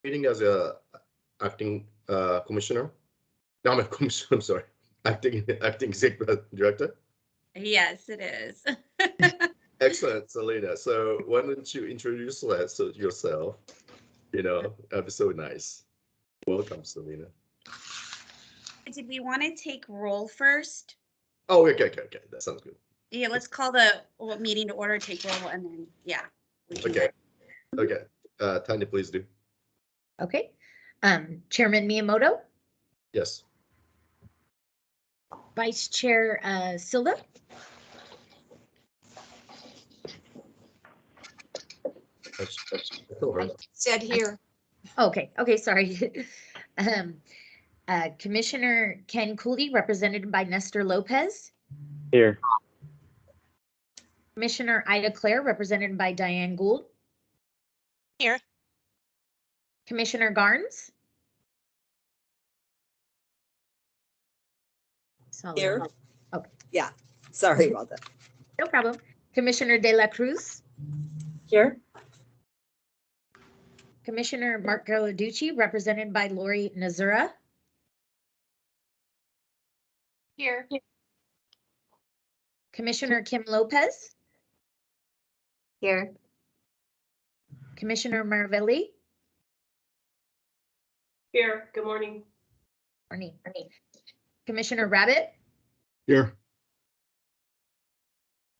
Meeting as a acting commissioner. No, I'm a commissioner. I'm sorry, acting executive director. Yes, it is. Excellent, Selena. So why don't you introduce yourself? That'd be so nice. Welcome, Selena. Did we want to take roll first? Oh, okay. That sounds good. Yeah, let's call the meeting to order, take roll, and then, yeah. Okay. Tanya, please do. Okay. Chairman Miyamoto, Yes. Vice Chair Silva, Said here. okay, sorry. Commissioner Ken Cooley, represented by Nestor Lopez. Here. Commissioner Ida Claire, represented by Diane Gould. Here. Commissioner Garnes. Here. Okay. Yeah, sorry about that. No problem. Commissioner De La Cruz. Here. Commissioner Mark Gallarducci, represented by Lori Nazura. Here. Commissioner Kim Lopez. Here. Commissioner Maravelli. Here. Good morning. Morning. Commissioner Rabbit. Here.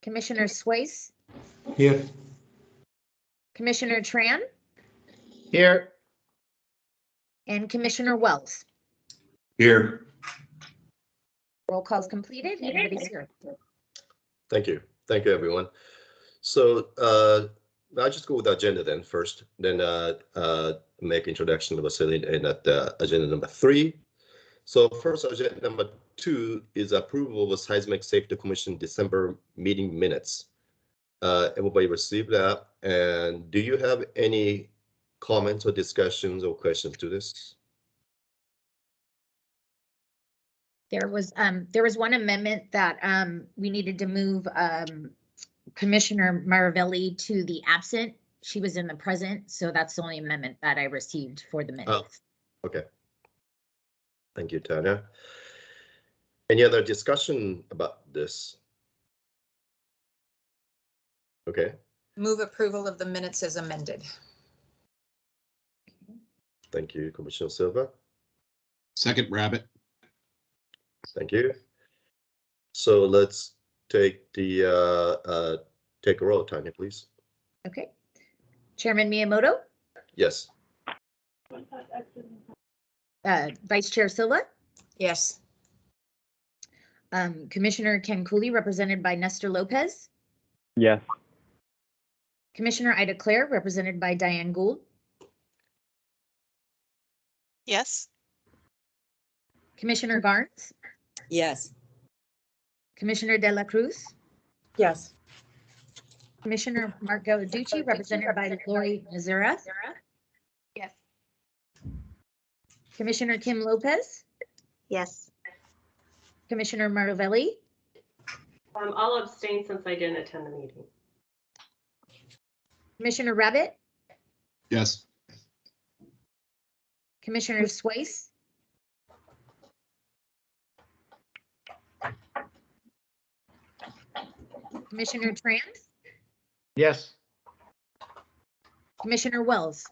Commissioner Swayze. Here. Commissioner Tran. Here. And Commissioner Wells. Here. Roll call's completed. Everybody's here. Thank you, everyone. So I'll just go with the agenda then first, then make introduction of Celine and at agenda number 3. So first, agenda number 2 is approval of the Seismic Safety Commission December meeting minutes. Everybody received that, and do you have any comments or discussions or questions to this? There was one amendment that we needed to move Commissioner Maravelli to the absent. She was in the present, so that's the only amendment that I received for the minutes. Oh, okay. Thank you, Tanya. Any other discussion about this? Okay. Move approval of the minutes as amended. Thank you, Commissioner Silva. Second, Rabbit. Thank you. So let's take the take a roll, Tanya, please. Okay. Chairman Miyamoto. Yes. Vice Chair Silva. Yes. Commissioner Ken Cooley, represented by Nestor Lopez. Yes. Commissioner Ida Claire, represented by Diane Gould. Yes. Commissioner Garnes. Yes. Commissioner De La Cruz. Yes. Commissioner Mark Gallarducci, represented by Lori Nazura. Yes. Commissioner Kim Lopez. Yes. Commissioner Maravelli. I'll abstain since I didn't attend the meeting. Commissioner Rabbit. Yes. Commissioner Swayze. Commissioner Tran. Yes. Commissioner Wells.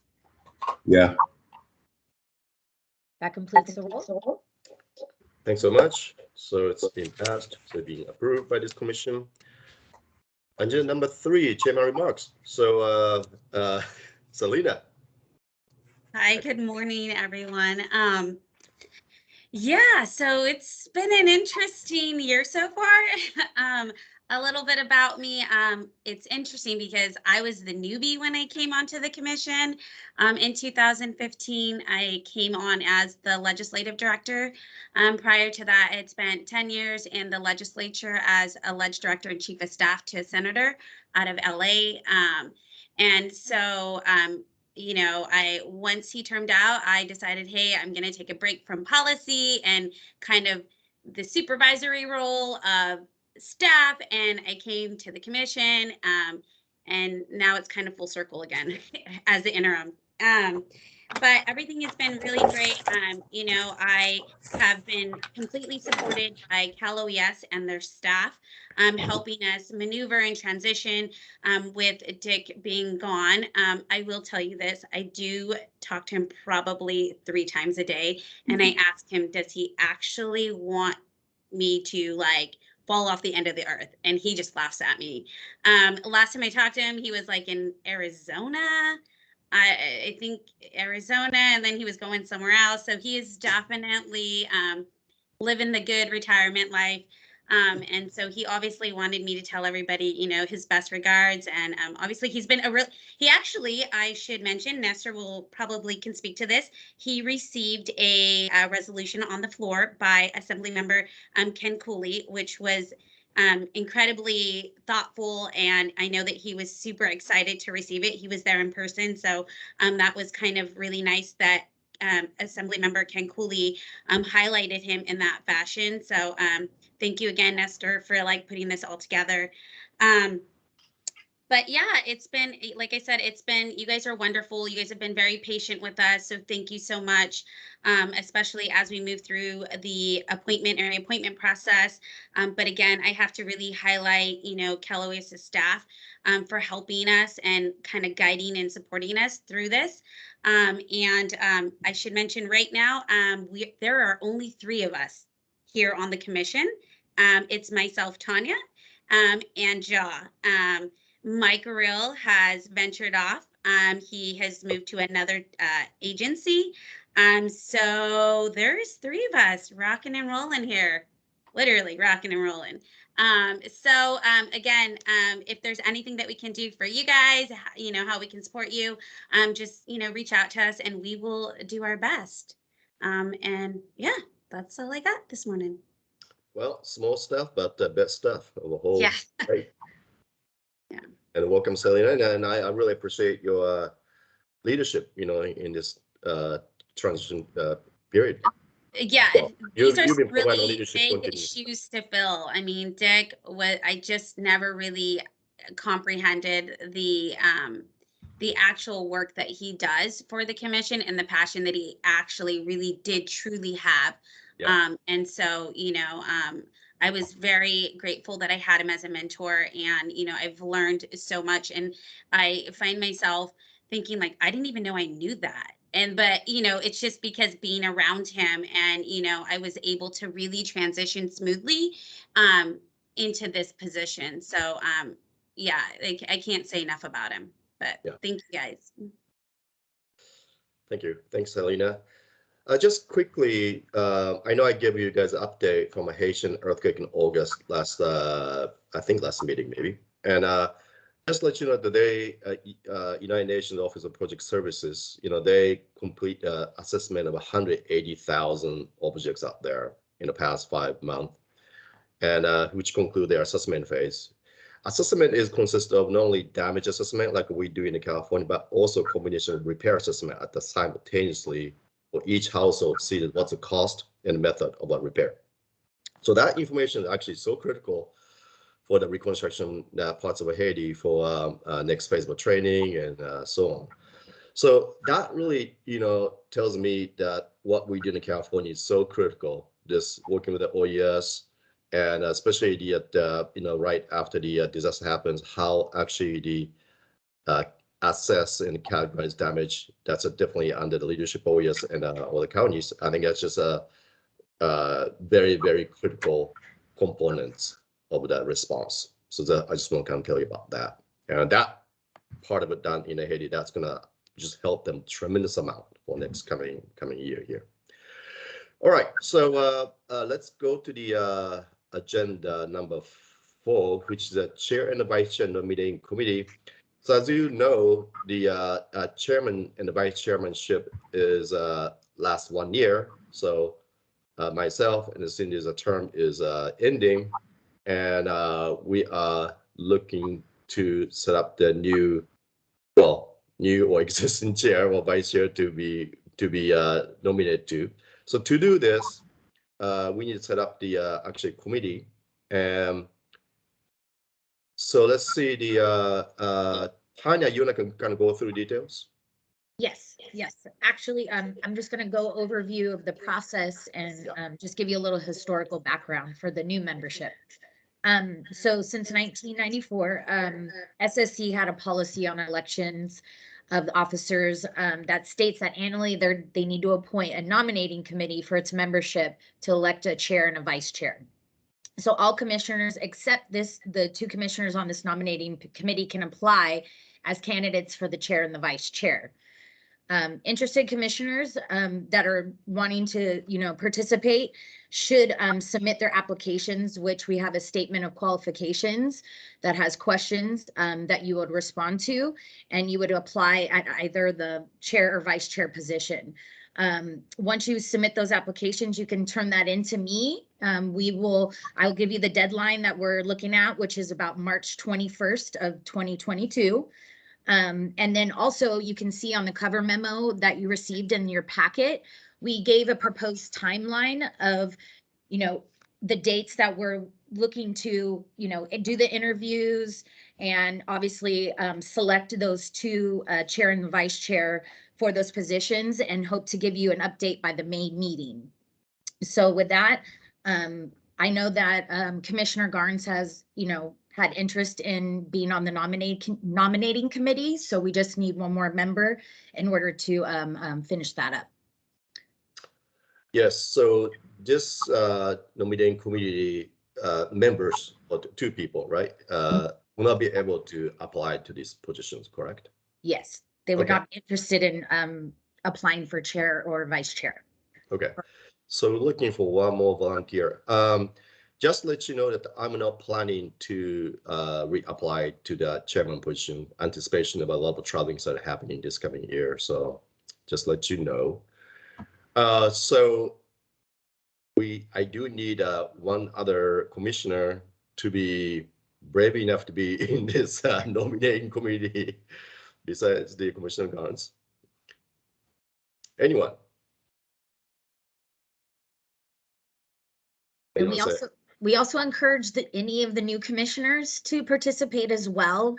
Yeah. That completes the roll. Thanks so much. So it's been passed, so being approved by this commission. Agenda number 3, chairman remarks. So Selena. Hi, good morning, everyone. Yeah, so it's been an interesting year so far. A little bit about me. It's interesting because I was the newbie when I came onto the commission. In 2015, I came on as the legislative director. Prior to that, I had spent 10 years in the legislature as a ledge director and chief of staff to a senator out of LA. And so, you know, once he termed out, I decided, hey, I'm going to take a break from policy and kind of the supervisory role of staff, and I came to the commission, and now it's kind of full circle again as the interim. but everything has been really great. You know, I have been completely supported by Cal OES and their staff, helping us maneuver and transition with Dick being gone. I will tell you this, I do talk to him probably 3 times a day, and I ask him, does he actually want me to like fall off the end of the earth? And he just laughs at me. Last time I talked to him, he was like in Arizona. I think Arizona, and then he was going somewhere else. So he is definitely living the good retirement life. And so he obviously wanted me to tell everybody, you know, his best regards. And obviously he's been he actually, I should mention, Nestor will probably can speak to this. He received a resolution on the floor by Assembly Member Ken Cooley, which was incredibly thoughtful. And I know that he was super excited to receive it. He was there in person. So that was kind of really nice that Assembly Member Ken Cooley highlighted him in that fashion. So thank you again, Nestor, for like putting this all together. But yeah, it's been, like I said, you guys are wonderful. You guys have been very patient with us. So thank you so much, especially as we move through the appointment and reappointment process. But again, I have to really highlight, you know, Cal OES's staff for helping us and kind of guiding and supporting us through this. I should mention right now, there are only 3 of us here on the commission. It's myself, Tanya, and Ja. Mike Rill has ventured off. He has moved to another agency. So there's 3 of us rocking and rolling here, literally rocking and rolling. Again, if there's anything that we can do for you guys, you know, how we can support you, just, you know, reach out to us and we will do our best. And yeah, that's all I got this morning. Well, small stuff, but best stuff of the whole. Yeah. Right. Yeah. And welcome, Selena. And I really appreciate your leadership, you know, in this transition period. Yeah, Well, these are you've been providing really leadership big continuity. shoes to fill. I mean, Dick, I just never really comprehended the actual work that he does for the commission and the passion that he actually really did truly have. Yeah. And so, you know, I was very grateful that I had him as a mentor, and, you know, I've learned so much, and I find myself thinking like, I didn't even know I knew that. But, you know, it's just because being around him, and, you know, I was able to really transition smoothly into this position. So, yeah, I can't say enough about him, but Yeah. thank you guys. Thank you. Thanks, Selena. Just quickly, I know I gave you guys an update from a Haitian earthquake in August I think last meeting maybe. And just let you know today, United Nations Office of Project Services, you know, they complete assessment of 180,000 objects out there in the past 5 months, and which conclude their assessment phase. Assessment is consists of not only damage assessment like we do in California, but also a combination of repair assessment at the simultaneously for each household, see what's the cost and method of a repair. So that information is actually so critical for the reconstruction parts of Haiti for next phase of training and so on. So that really, you know, tells me that what we do in California is so critical. Just working with the OES, and especially the you know, right after the disaster happens, how actually the assess and categorize damage. That's definitely under the leadership of OES and all the counties. I think that's just a very, very critical components of that response. So I just want to kind of tell you about that. And that part of it done in Haiti, that's gonna just help them tremendous amount for next coming year here. All right, so let's go to the agenda number 4, which is the chair and the vice chair nominating committee. So as you know, the chairman and the vice chairmanship is last 1 year. So myself and Cindy's term is ending, and we are looking to set up the new or existing chair or vice chair to be nominated to. So to do this, we need to set up the actually committee. And so let's see the Tanya, you want to kind of go through details? Yes, yes. Actually, I'm just gonna go overview of the process and just give you a little historical background for the new membership. So since 1994, SSC had a policy on elections of officers that states that annually they need to appoint a nominating committee for its membership to elect a chair and a vice chair. So all commissioners except the two commissioners on this nominating committee can apply as candidates for the chair and the vice chair. Interested commissioners that are wanting to, participate should submit their applications, which we have a statement of qualifications that has questions that you would respond to, and you would apply at either the chair or vice chair position. Once you submit those applications, you can turn that into me. I'll give you the deadline that we're looking at, which is about March 21st of 2022. And then also you can see on the cover memo that you received in your packet, we gave a proposed timeline of, the dates that we're looking to, do the interviews and obviously select those two chair and vice chair for those positions, and hope to give you an update by the May meeting. So with that, I know that Commissioner Garnes has, had interest in being on the nominating committee. So we just need one more member in order to finish that up. Yes, so this nominating committee members, or two people, right, will not be able to apply to these positions, correct? Yes, they would Okay. not be interested in applying for chair or vice chair. Okay, so we're looking for one more volunteer. Just let you know that I'm not planning to reapply to the chairman position, anticipation of a lot of travelings that are happening this coming year. So just let you know. So I do need one other commissioner to be brave enough to be in this nominating committee besides the Commissioner Garnes. Anyone? And we also encourage any of the new commissioners to participate as well.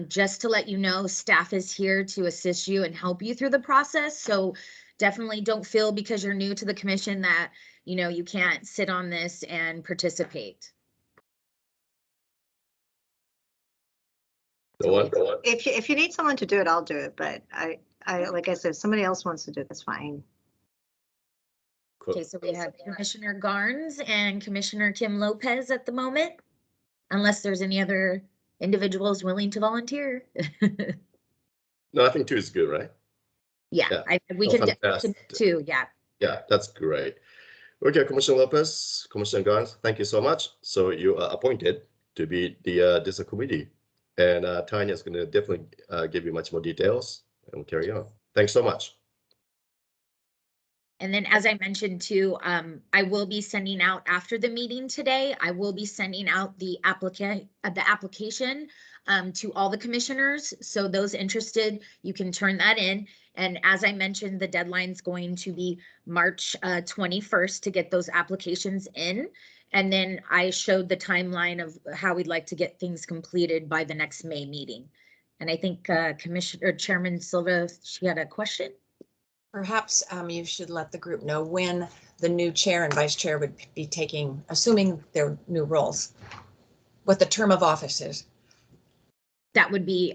Just to let you know, staff is here to assist you and help you through the process. So definitely don't feel because you're new to the commission that, you can't sit on this and participate. No one? If you need someone to do it, I'll do it. But I like I said, if somebody else wants to do it, that's fine. Cool. Okay, so we have Commissioner Garnes and Commissioner Kim Lopez at the moment, unless there's any other individuals willing to volunteer. No, I think two is good, right? Yeah, Yeah. we Oh, can do fantastic. two, yeah. Yeah, that's great. Okay, Commissioner Lopez, Commissioner Garnes, thank you so much. So you are appointed to be the this committee, and Tanya is going to definitely give you much more details, and we'll carry on. Thanks so much. And then, as I mentioned too, I will be sending out after the meeting today, I will be sending out the application to all the commissioners. So those interested, you can turn that in. And as I mentioned, the deadline's going to be March 21st to get those applications in. And then I showed the timeline of how we'd like to get things completed by the next May meeting. And I think Chairman Silva, she had a question. Perhaps you should let the group know when the new chair and vice chair would be taking, assuming their new roles, what the term of office is. That would be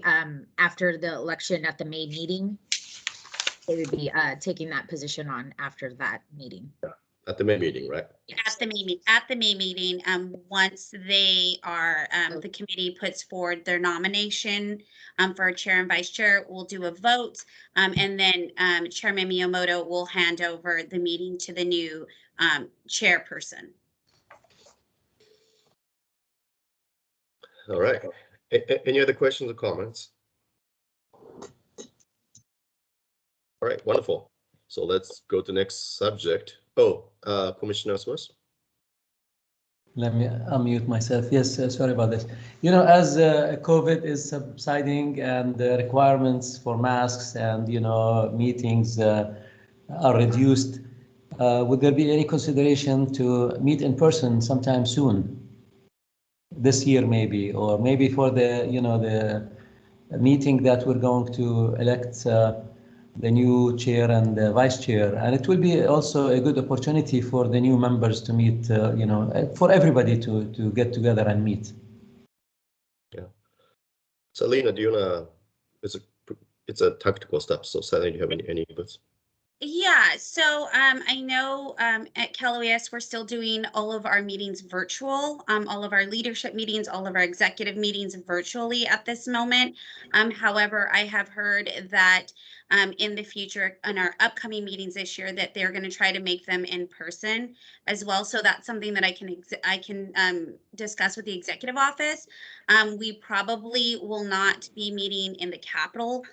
after the election at the May meeting. They would be taking that position on after that meeting. Yeah, at the May meeting, right? At the May meeting, once they are, the committee puts forward their nomination for chair and vice chair, we'll do a vote. And then Chairman Miyamoto will hand over the meeting to the new chairperson. All right. Any other questions or comments? All right, wonderful. So let's go to the next subject. Oh, Commissioner Swiss. Let me unmute myself. Yes, sorry about this. As COVID is subsiding and the requirements for masks and, meetings are reduced, would there be any consideration to meet in person sometime soon? This year maybe, or maybe for the, the meeting that we're going to elect the new chair and the vice chair, and it will be also a good opportunity for the new members to meet, for everybody to get together and meet. Yeah. So Lena, do you wanna? It's a tactical step. So Sally, do you have any inputs? Yeah, so I know at CalOES, we're still doing all of our meetings virtual, all of our leadership meetings, all of our executive meetings virtually at this moment. However, I have heard that in the future, in our upcoming meetings this year, that they're going to try to make them in person as well. So that's something that I can discuss with the executive office. We probably will not be meeting in the Capitol.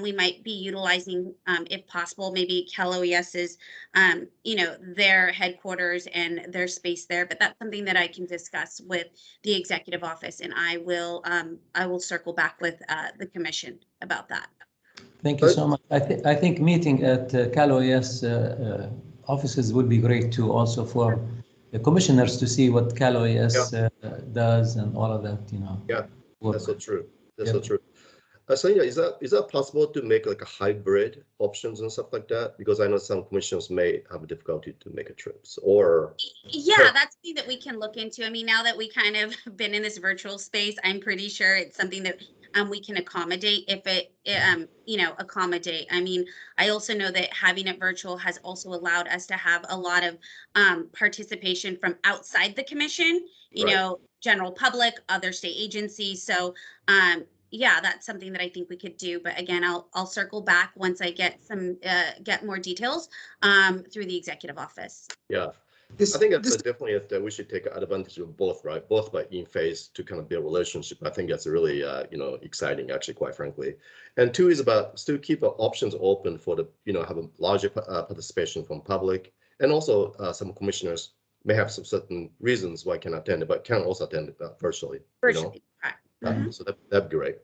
We might be utilizing, if possible, maybe CalOES's, their headquarters and their space there. But that's something that I can discuss with the executive office, and I will circle back with the commission about that. Thank you so much. I think meeting at CalOES offices would be great too, also for the commissioners to see what CalOES does and all of that, Yeah, work. that's so true. That's Yeah. so true. Sonia, is that possible to make like a hybrid options and stuff like that? Because I know some commissions may have difficulty to make a trips or. Yeah, that's something that we can look into. I mean, now that we kind of been in this virtual space, I'm pretty sure it's something that we can accommodate if it, accommodate. I mean, I also know that having it virtual has also allowed us to have a lot of participation from outside the commission, general public, other state agencies. So, yeah, that's something that I think we could do. But again, I'll circle back once I get get more details through the executive office. Yeah, I think that's definitely that we should take advantage of both, right? Both by in phase to kind of build a relationship. I think that's really, exciting, actually, quite frankly. And two is about still keep options open for the, have a larger participation from public, and also some commissioners may have some certain reasons why cannot attend, but can also attend virtually. Virtually, correct. So that'd be great.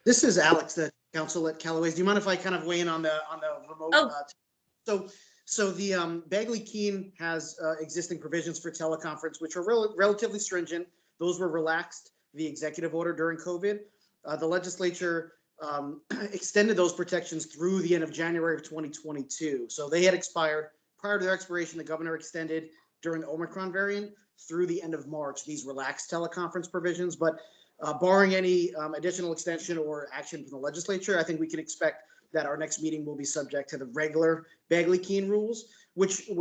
This is Alex, the counsel at CalOES. Do you mind if I kind of weigh in on the remote? Oh. So the Bagley-Keene has existing provisions for teleconference, which are relatively stringent. Those were relaxed via executive order during COVID. The legislature extended those protections through the end of January of 2022. So they had expired. Prior to their expiration, the governor extended during the Omicron variant through the end of March, these relaxed teleconference provisions. But barring any additional extension or action from the legislature, I think we can expect that our next meeting will be subject to the regular Bagley-Keene rules, which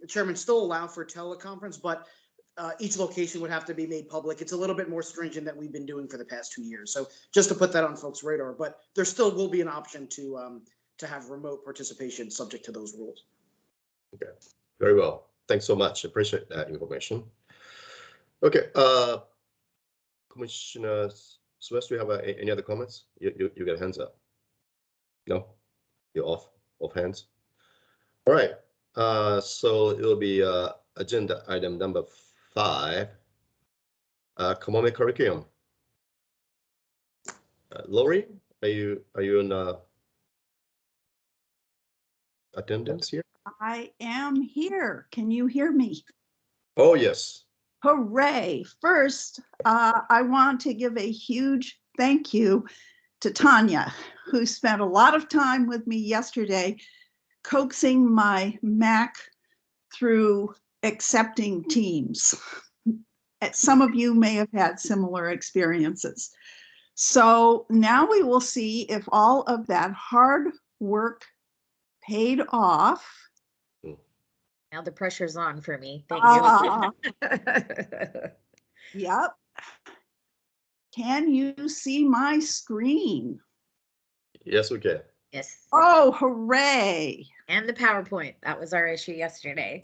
Chairman still allow for teleconference, but each location would have to be made public. It's a little bit more stringent than we've been doing for the past 2 years. So just to put that on folks' radar, but there still will be an option to have remote participation subject to those rules. Okay, very well. Thanks so much. Appreciate that information. Okay, Commissioner Sylvester, do you have any other comments? You got hands up. No, you're off hands. All right. So it will be agenda item number 5. Common curriculum. Lori, are you in attendance here? I am here. Can you hear me? Oh yes. Hooray. First, I want to give a huge thank you to Tanya, who spent a lot of time with me yesterday coaxing my Mac through accepting Teams. Some of you may have had similar experiences. So now we will see if all of that hard work paid off. Now the pressure's on for me. Thank you. Yep. Can you see my screen? Yes, we can. Yes. Oh, hooray. And the PowerPoint. That was our issue yesterday.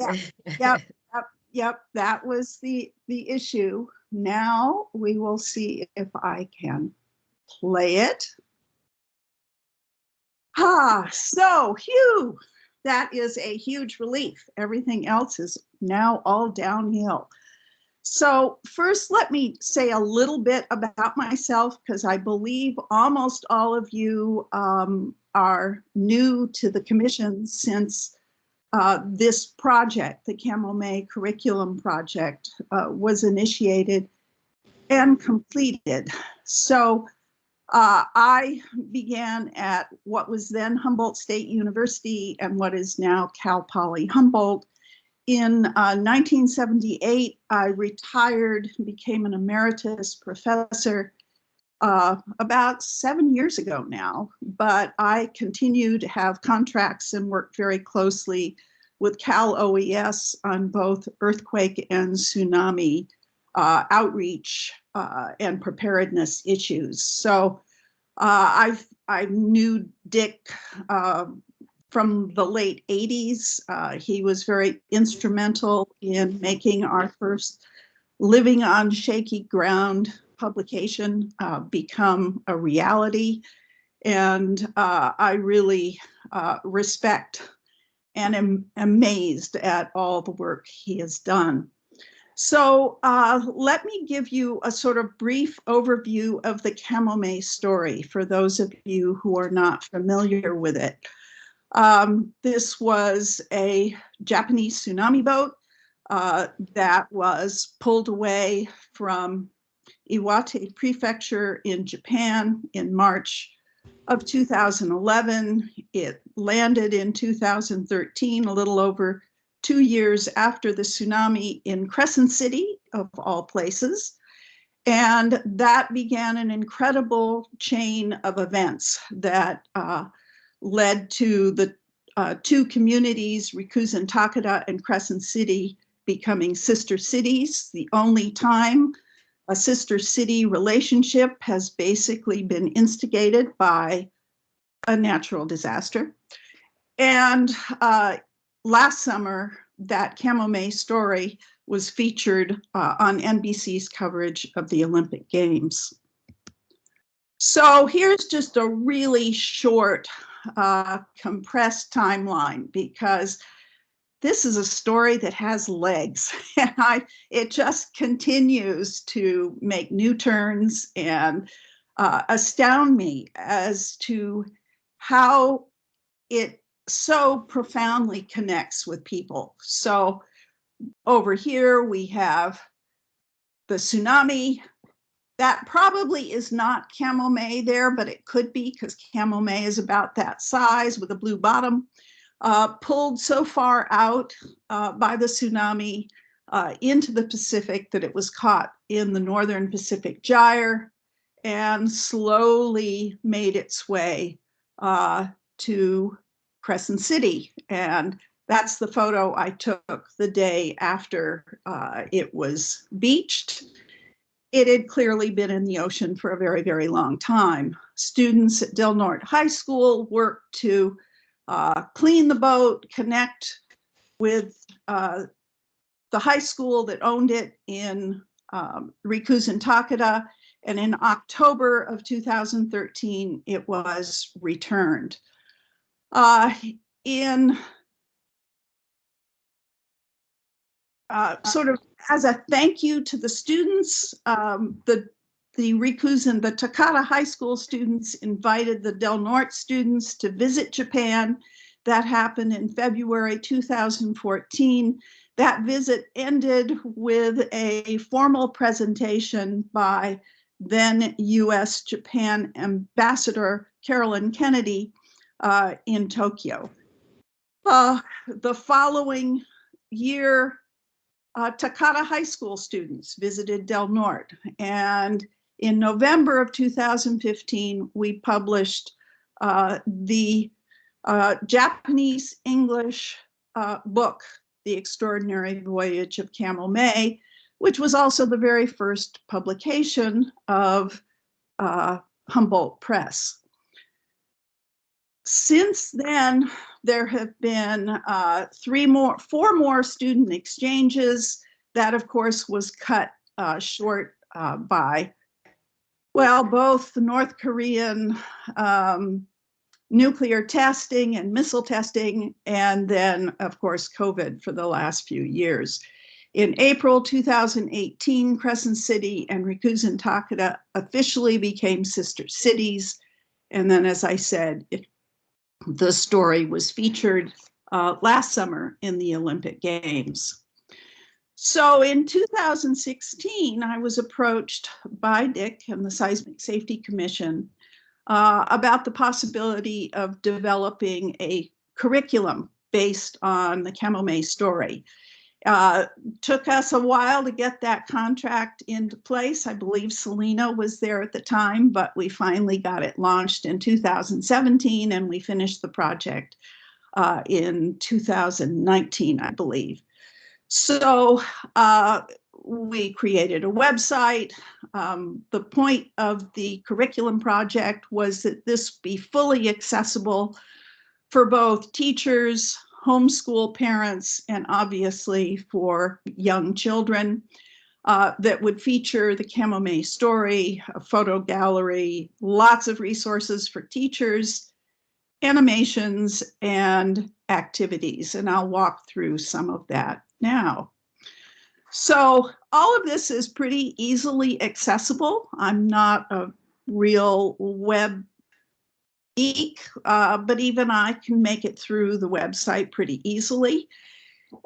Yep. That was the issue. Now we will see if I can play it. So phew, that is a huge relief. Everything else is now all downhill. So first, let me say a little bit about myself, because I believe almost all of you are new to the commission since this project, the Camel Curriculum Project, was initiated and completed. So I began at what was then Humboldt State University and what is now Cal Poly Humboldt. In 1978, I retired, became an emeritus professor about 7 years ago now, but I continue to have contracts and work very closely with Cal OES on both earthquake and tsunami outreach and preparedness issues. So I knew Dick from the late 80s. He was very instrumental in making our first Living on Shaky Ground publication become a reality. And I really respect and am amazed at all the work he has done. So let me give you a sort of brief overview of the Kamome story for those of you who are not familiar with it. This was a Japanese tsunami boat that was pulled away from Iwate Prefecture in Japan in March of 2011. It landed in 2013, a little over 2 years after the tsunami in Crescent City, of all places. And that began an incredible chain of events that led to the two communities, Rikuzen Takeda and Crescent City, becoming sister cities. The only time a sister city relationship has basically been instigated by a natural disaster. And last summer, that Kamome story was featured on NBC's coverage of the Olympic Games. So here's just a really short, compressed timeline, because this is a story that has legs. And it just continues to make new turns and astound me as to how it so profoundly connects with people. So over here we have the tsunami. That probably is not Kamome there, but it could be, because Kamome is about that size with a blue bottom. Pulled so far out by the tsunami into the Pacific that it was caught in the northern Pacific Gyre and slowly made its way to Crescent City. And that's the photo I took the day after it was beached. It had clearly been in the ocean for a very, very long time. Students at Del Norte High School worked to clean the boat, connect with the high school that owned it in Rikuzen Takeda, and in October of 2013, it was returned. In sort of as a thank you to the students, the Rikuzen, the Takata High School students invited the Del Norte students to visit Japan. That happened in February 2014. That visit ended with a formal presentation by then US-Japan Ambassador Carolyn Kennedy in Tokyo. The following year, Takata High School students visited Del Norte, and in November of 2015, we published the Japanese-English book, The Extraordinary Voyage of Kamome, which was also the very first publication of Humboldt Press. Since then, there have been four more student exchanges. That, of course, was cut short by, well, both the North Korean nuclear testing and missile testing, and then, of course, COVID for the last few years. In April 2018, Crescent City and Rikuzen Takeda officially became sister cities. And then, as I said, the story was featured last summer in the Olympic Games. So in 2016, I was approached by Dick and the Seismic Safety Commission about the possibility of developing a curriculum based on the Camomay story. Took us a while to get that contract into place. I believe Selena was there at the time, but we finally got it launched in 2017, and we finished the project in 2019, I believe. So we created a website. The point of the curriculum project was that this be fully accessible for both teachers, homeschool parents, and obviously for young children, that would feature the Camomay story, a photo gallery, lots of resources for teachers, animations, and activities. And I'll walk through some of that now. So all of this is pretty easily accessible. I'm not a real web geek, but even I can make it through the website pretty easily.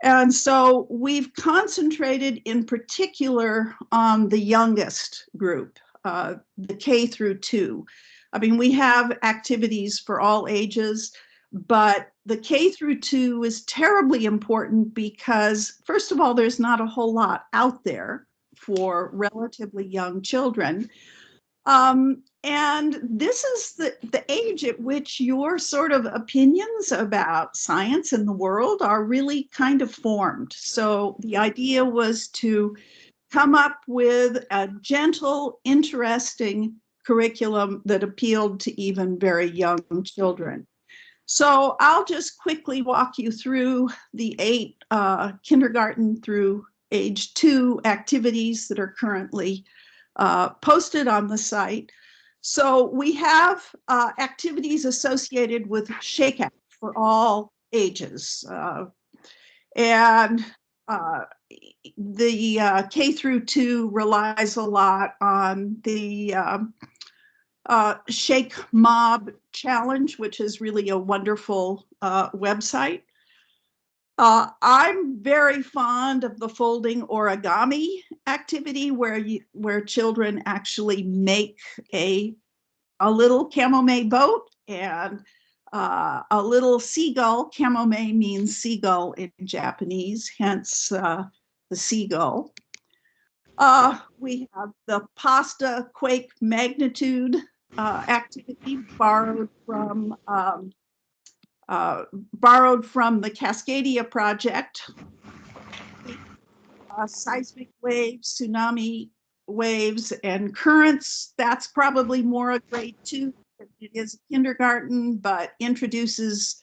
And so we've concentrated in particular on the youngest group, the K through 2. I mean, we have activities for all ages, but the K through 2 is terribly important because, first of all, there's not a whole lot out there for relatively young children. And this is the age at which your sort of opinions about science and the world are really kind of formed. So the idea was to come up with a gentle, interesting curriculum that appealed to even very young children. So I'll just quickly walk you through the 8 kindergarten through age 2 activities that are currently posted on the site. So we have activities associated with Shakeout for all ages. And the K through 2 relies a lot on the Shake Mob Challenge, which is really a wonderful website. I'm very fond of the folding origami activity where children actually make a little Camomay boat and a little seagull. Camomay means seagull in Japanese, hence the seagull. We have the pasta quake magnitude activity borrowed from the Cascadia project. Seismic waves, tsunami waves, and currents. That's probably more a grade 2. It is kindergarten, but introduces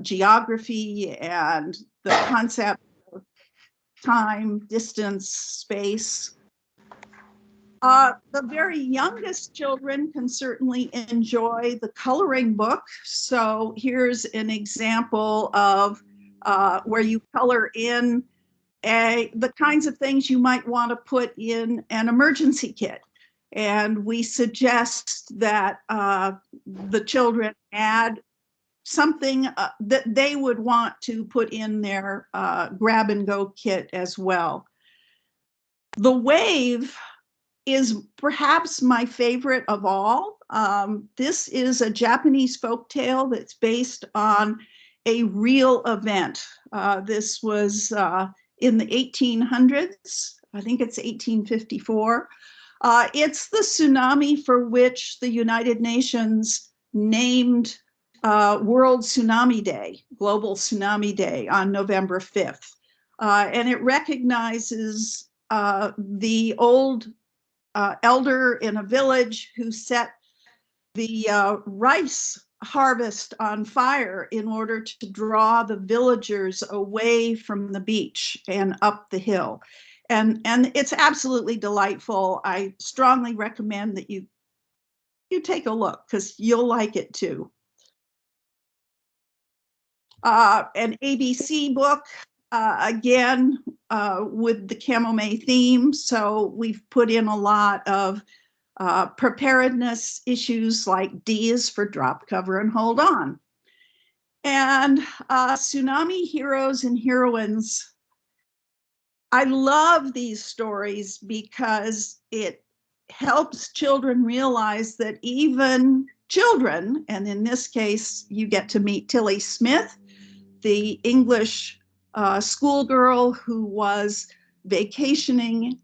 geography and the concept of time, distance, space. The very youngest children can certainly enjoy the coloring book. So here's an example of where you color in the kinds of things you might want to put in an emergency kit. And we suggest that the children add something that they would want to put in their grab and go kit as well. The wave is perhaps my favorite of all. This is a Japanese folktale that's based on a real event. This was in the 1800s. I think it's 1854. It's the tsunami for which the United Nations named World Tsunami Day, Global Tsunami Day on November 5th. And it recognizes the old elder in a village who set the rice harvest on fire in order to draw the villagers away from the beach and up the hill. And it's absolutely delightful. I strongly recommend that you take a look because you'll like it too. An ABC book, again, with the Camomay theme. So we've put in a lot of preparedness issues like D is for drop, cover, and hold on. And tsunami heroes and heroines. I love these stories because it helps children realize that even children, and in this case, you get to meet Tilly Smith, the English schoolgirl who was vacationing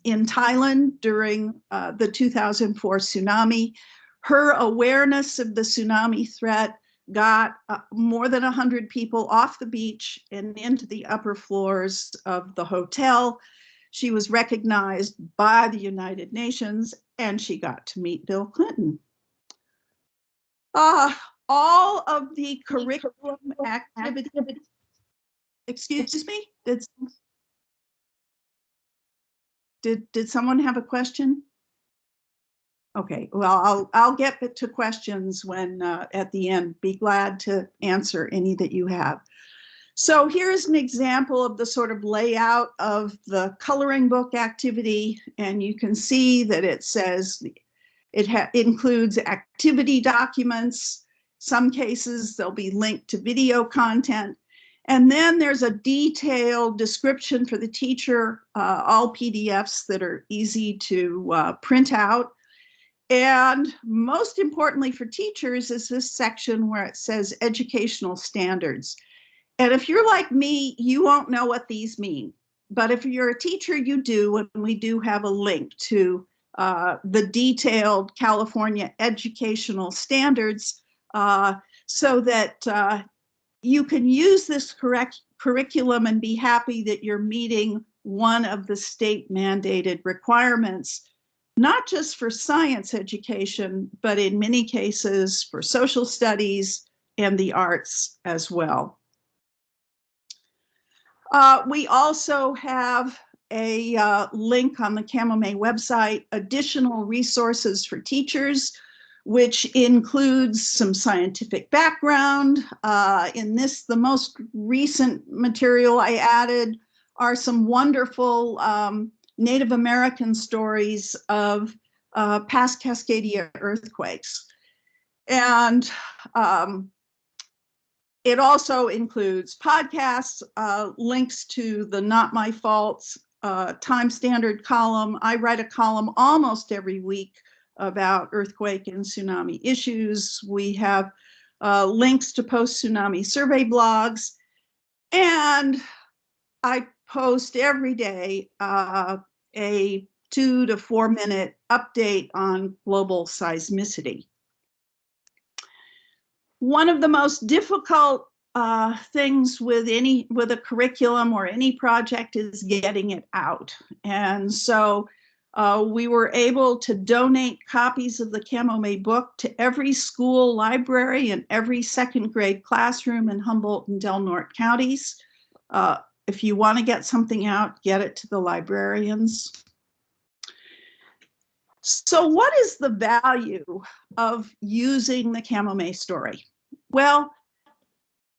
in Thailand during the 2004 tsunami. Her awareness of the tsunami threat got more than 100 people off the beach and into the upper floors of the hotel. She was recognized by the United Nations, and she got to meet Bill Clinton. All of the curriculum activities, excuse me, did someone have a question? Okay, well, I'll get to questions when at the end. Be glad to answer any that you have. So here's an example of the sort of layout of the coloring book activity, and you can see that it says it includes activity documents. Some cases they'll be linked to video content. And then there's a detailed description for the teacher, all PDFs that are easy to print out. And most importantly for teachers is this section where it says educational standards. And if you're like me, you won't know what these mean. But if you're a teacher, you do, and we do have a link to the detailed California educational standards so that you can use this curriculum and be happy that you're meeting one of the state mandated requirements, not just for science education, but in many cases for social studies and the arts as well. We also have a link on the CamoMay website, additional resources for teachers, which includes some scientific background. In this, the most recent material I added are some wonderful Native American stories of past Cascadia earthquakes. And it also includes podcasts, links to the Not My Fault Time Standard column. I write a column almost every week about earthquake and tsunami issues. We have links to post-tsunami survey blogs, and I post every day a 2 to 4 minute update on global seismicity. One of the most difficult things with a curriculum or any project is getting it out. And so we were able to donate copies of the CamoMay book to every school library and every second grade classroom in Humboldt and Del Norte counties. If you want to get something out, get it to the librarians. So what is the value of using the CamoMay story? Well,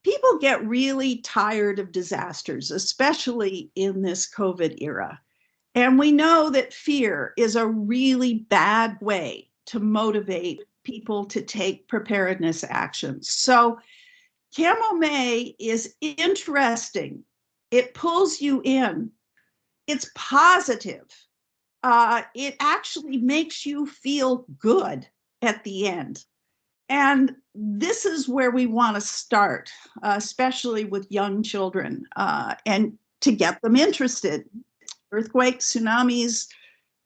people get really tired of disasters, especially in this COVID era. And we know that fear is a really bad way to motivate people to take preparedness actions. So CamoMay is interesting. It pulls you in. It's positive. It actually makes you feel good at the end. And this is where we want to start, especially with young children, and to get them interested. Earthquakes, tsunamis,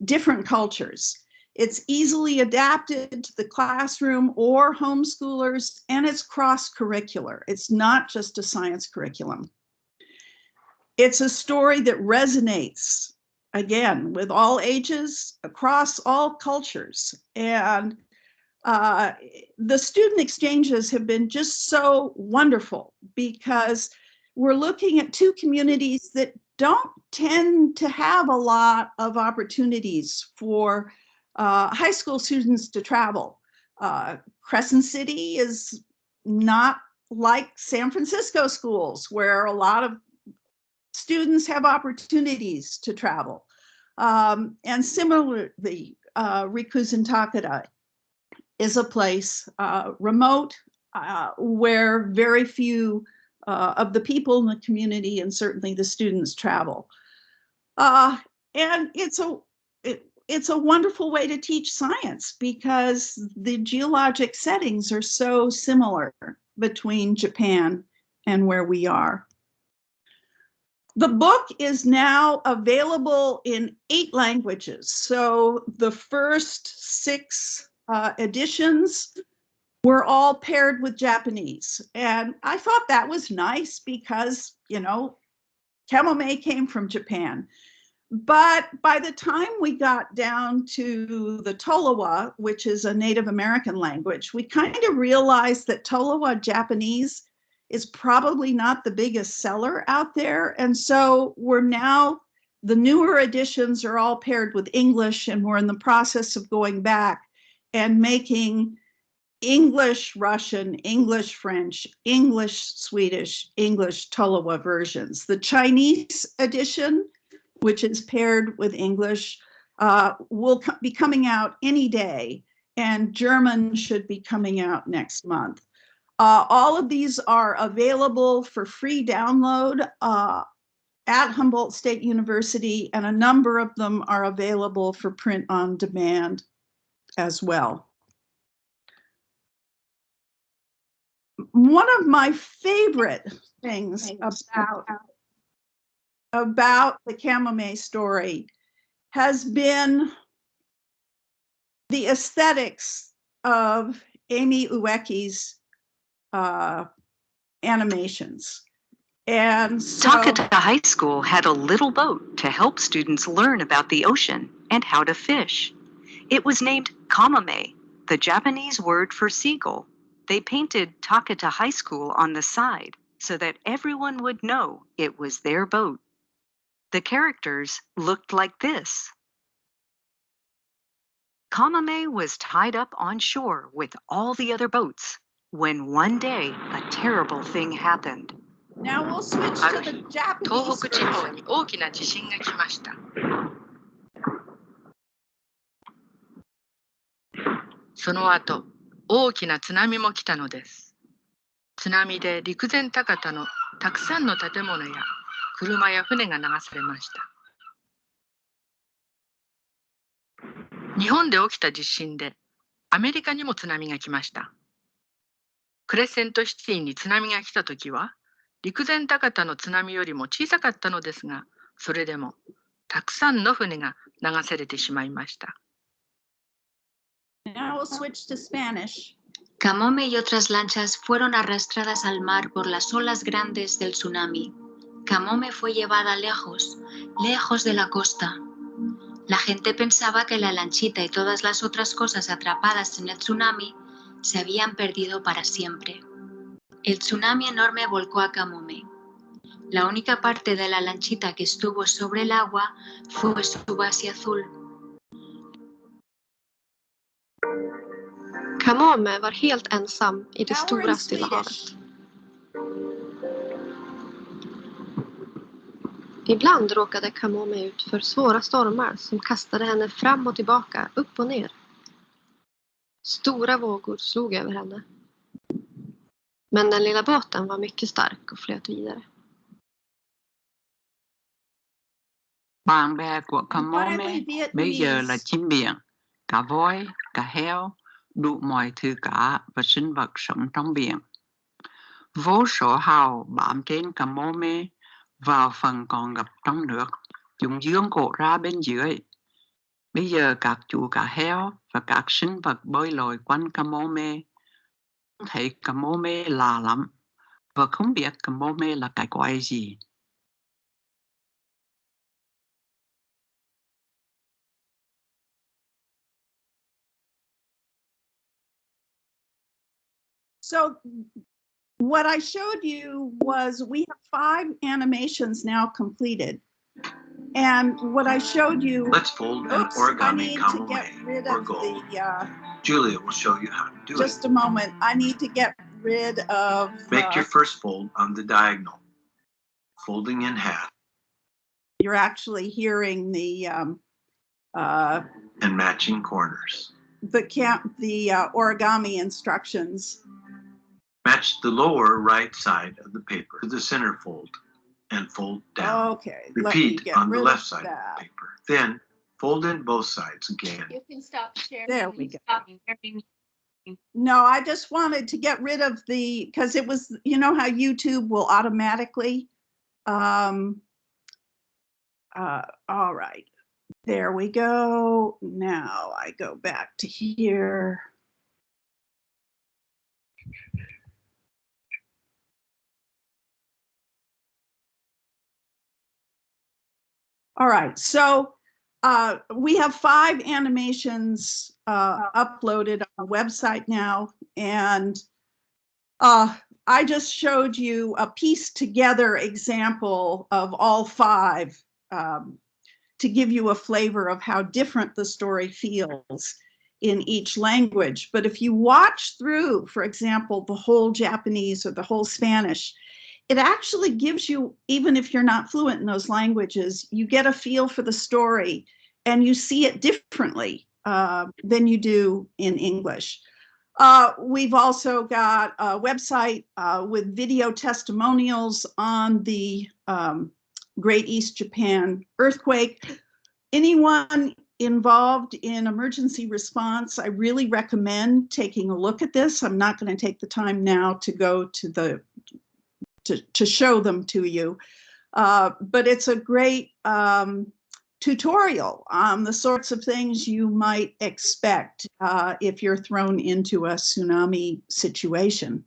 different cultures. It's easily adapted to the classroom or homeschoolers, and it's cross-curricular. It's not just a science curriculum. It's a story that resonates, again, with all ages, across all cultures. And the student exchanges have been just so wonderful because we're looking at two communities that don't tend to have a lot of opportunities for high school students to travel. Crescent City is not like San Francisco schools where a lot of students have opportunities to travel. And similarly, Rikuzen Takeda is a place remote where very few of the people in the community and certainly the students travel. And it's a wonderful way to teach science because the geologic settings are so similar between Japan and where we are. The book is now available in 8 languages. So the first 6 editions were all paired with Japanese. And I thought that was nice because, you know, chamomile came from Japan. But by the time we got down to the Tolowa, which is a Native American language, we kind of realized that Tolowa Japanese is probably not the biggest seller out there. And so we're now, the newer editions are all paired with English, and we're in the process of going back and making English Russian, English French, English Swedish, English Tolowa versions. The Chinese edition, which is paired with English, will be coming out any day, and German should be coming out next month. All of these are available for free download at Humboldt State University, and a number of them are available for print on demand as well. One of my favorite things about the chamomile story has been the aesthetics of Amy Ueki's animations. And so Takata High School had a little boat to help students learn about the ocean and how to fish. It was named Kamame, the Japanese word for seagull. They painted Takata High School on the side so that everyone would know it was their boat. The characters looked like this. Kamame was tied up on shore with all the other boats when one day a terrible thing happened. Now we'll switch to the Japanese version. 大きな地震が来ました。その後、大きな津波も来たのです。津波で陸前高田のたくさんの建物や車や船が流されました。日本で起きた地震でアメリカにも津波が来ました。クレッセントシティに津波が来たときは、陸前高田の津波よりも小さかったのですが、それでもたくさんの船が流されてしまいました。Now we'll switch to Spanish. Kamome y otras lanchas fueron arrastradas al mar por las olas grandes del tsunami. Kamome fue llevada lejos, lejos de la costa. La gente pensaba que la lanchita y todas las otras cosas atrapadas en el tsunami se habían perdido para siempre. El tsunami enorme volcó a Kamome. La única parte de la lanchita que estuvo sobre el agua fue su base azul. Kamome var helt ensam i det stora Stilla havet. Ibland råkade Kamome ut för svåra stormar som kastade henne fram och tillbaka, upp och ner. Stora vågor slog över henne. Men den lilla båten var mycket stark och flöt vidare. Bạn bè của Kamome bây giờ là chim biển, cá voi, cá heo, đủ mọi thứ cá và sinh vật sống trong biển. Vô số hào bám trên Kamome vào phần còn ngập trong nước, chúng dương cổ ra bên dưới. Bây giờ các chú cá heo và các sinh vật bơi lội quanh Kamome thấy Kamome lạ lắm và không biết Kamome là cái quái gì. So what I showed you was we have 5 animations now completed. And what I showed you, let's fold an origami I need to get rid of gold. the, Julia will show you how to do just a moment. I need to get rid of. Make your first fold on the diagonal, folding in half. You're actually hearing the and matching corners. The origami instructions. Match the lower right side of the paper to the center fold and fold down. Okay. Repeat on the left side of the paper. Then Fold in both sides again. You can stop sharing. There we go. No, I just wanted to get rid of because it was, you know how YouTube will automatically. All right, there we go. Now I go back to here. All right, so we have 5 animations uploaded on the website now, and I just showed you a pieced together example of all 5 to give you a flavor of how different the story feels in each language. But if you watch through, for example, the whole Japanese or the whole Spanish, it actually gives you, even if you're not fluent in those languages, you get a feel for the story and you see it differently than you do in English. We've also got a website with video testimonials on the Great East Japan earthquake. Anyone involved in emergency response, I really recommend taking a look at this. I'm not going to take the time now to go to to show them to you, but it's a great tutorial on the sorts of things you might expect if you're thrown into a tsunami situation.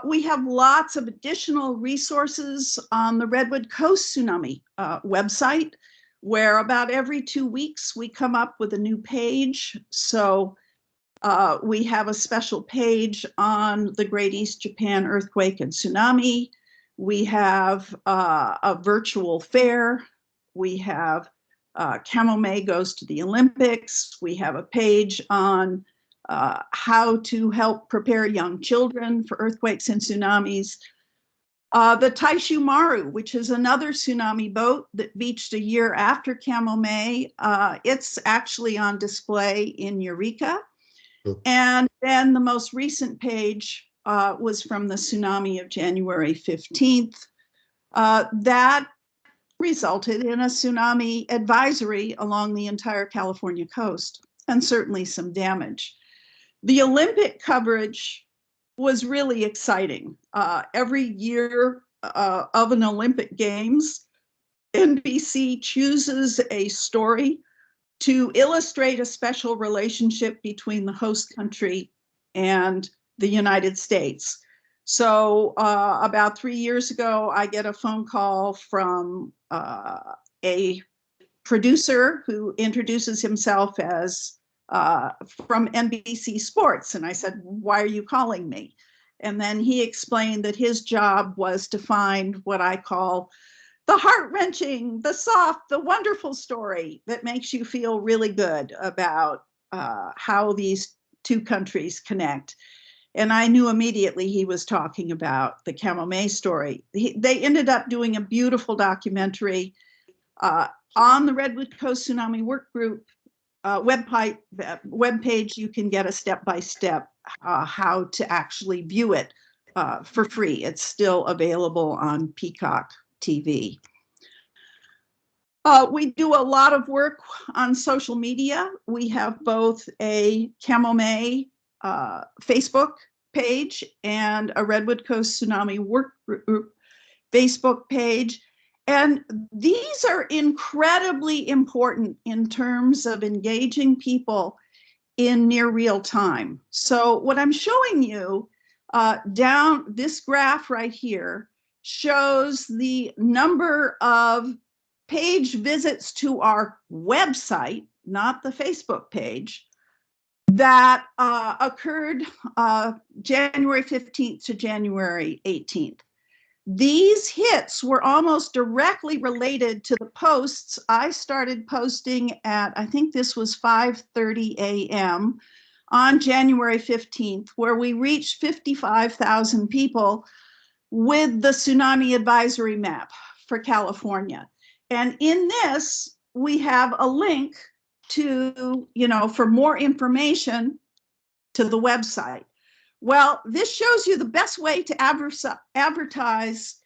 We have lots of additional resources on the Redwood Coast Tsunami website, where about every 2 weeks we come up with a new page. So we have a special page on the Great East Japan earthquake and tsunami. We have a virtual fair. We have Kamome Goes to the Olympics. We have a page on how to help prepare young children for earthquakes and tsunamis. The Taishu Maru, which is another tsunami boat that beached a year after Kamome, it's actually on display in Eureka. And then the most recent page was from the tsunami of January 15th. That resulted in a tsunami advisory along the entire California coast, and certainly some damage. The Olympic coverage was really exciting. Every year of an Olympic Games, NBC chooses a story to illustrate a special relationship between the host country and the United States. So about 3 years ago, I get a phone call from a producer who introduces himself as from NBC Sports. And I said, "Why are you calling me?" And then he explained that his job was to find what I call the heart-wrenching, the soft, the wonderful story that makes you feel really good about how these 2 countries connect. And I knew immediately he was talking about the Kamome story. They ended up doing a beautiful documentary on the Redwood Coast Tsunami Work Group webpage. You can get a step-by-step how to actually view it for free. It's still available on Peacock TV. We do a lot of work on social media. We have both a Kamome Facebook page and a Redwood Coast Tsunami Work Group Facebook page. And these are incredibly important in terms of engaging people in near real time. So what I'm showing you down this graph right here shows the number of page visits to our website, not the Facebook page, that occurred January 15th to January 18th. These hits were almost directly related to the posts I started posting at, I think this was 5:30 a.m. on January 15th, where we reached 55,000 people with the tsunami advisory map for California. And in this, we have a link to, for more information to the website. Well, this shows you the best way to advertise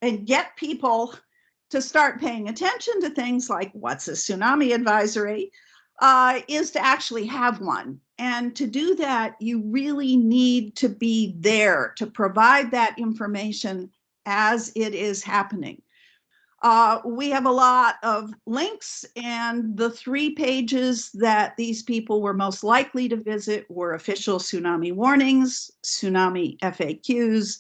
and get people to start paying attention to things like what's a tsunami advisory, is to actually have one. And to do that, you really need to be there to provide that information as it is happening. We have a lot of links, and the 3 pages that these people were most likely to visit were official tsunami warnings, tsunami FAQs,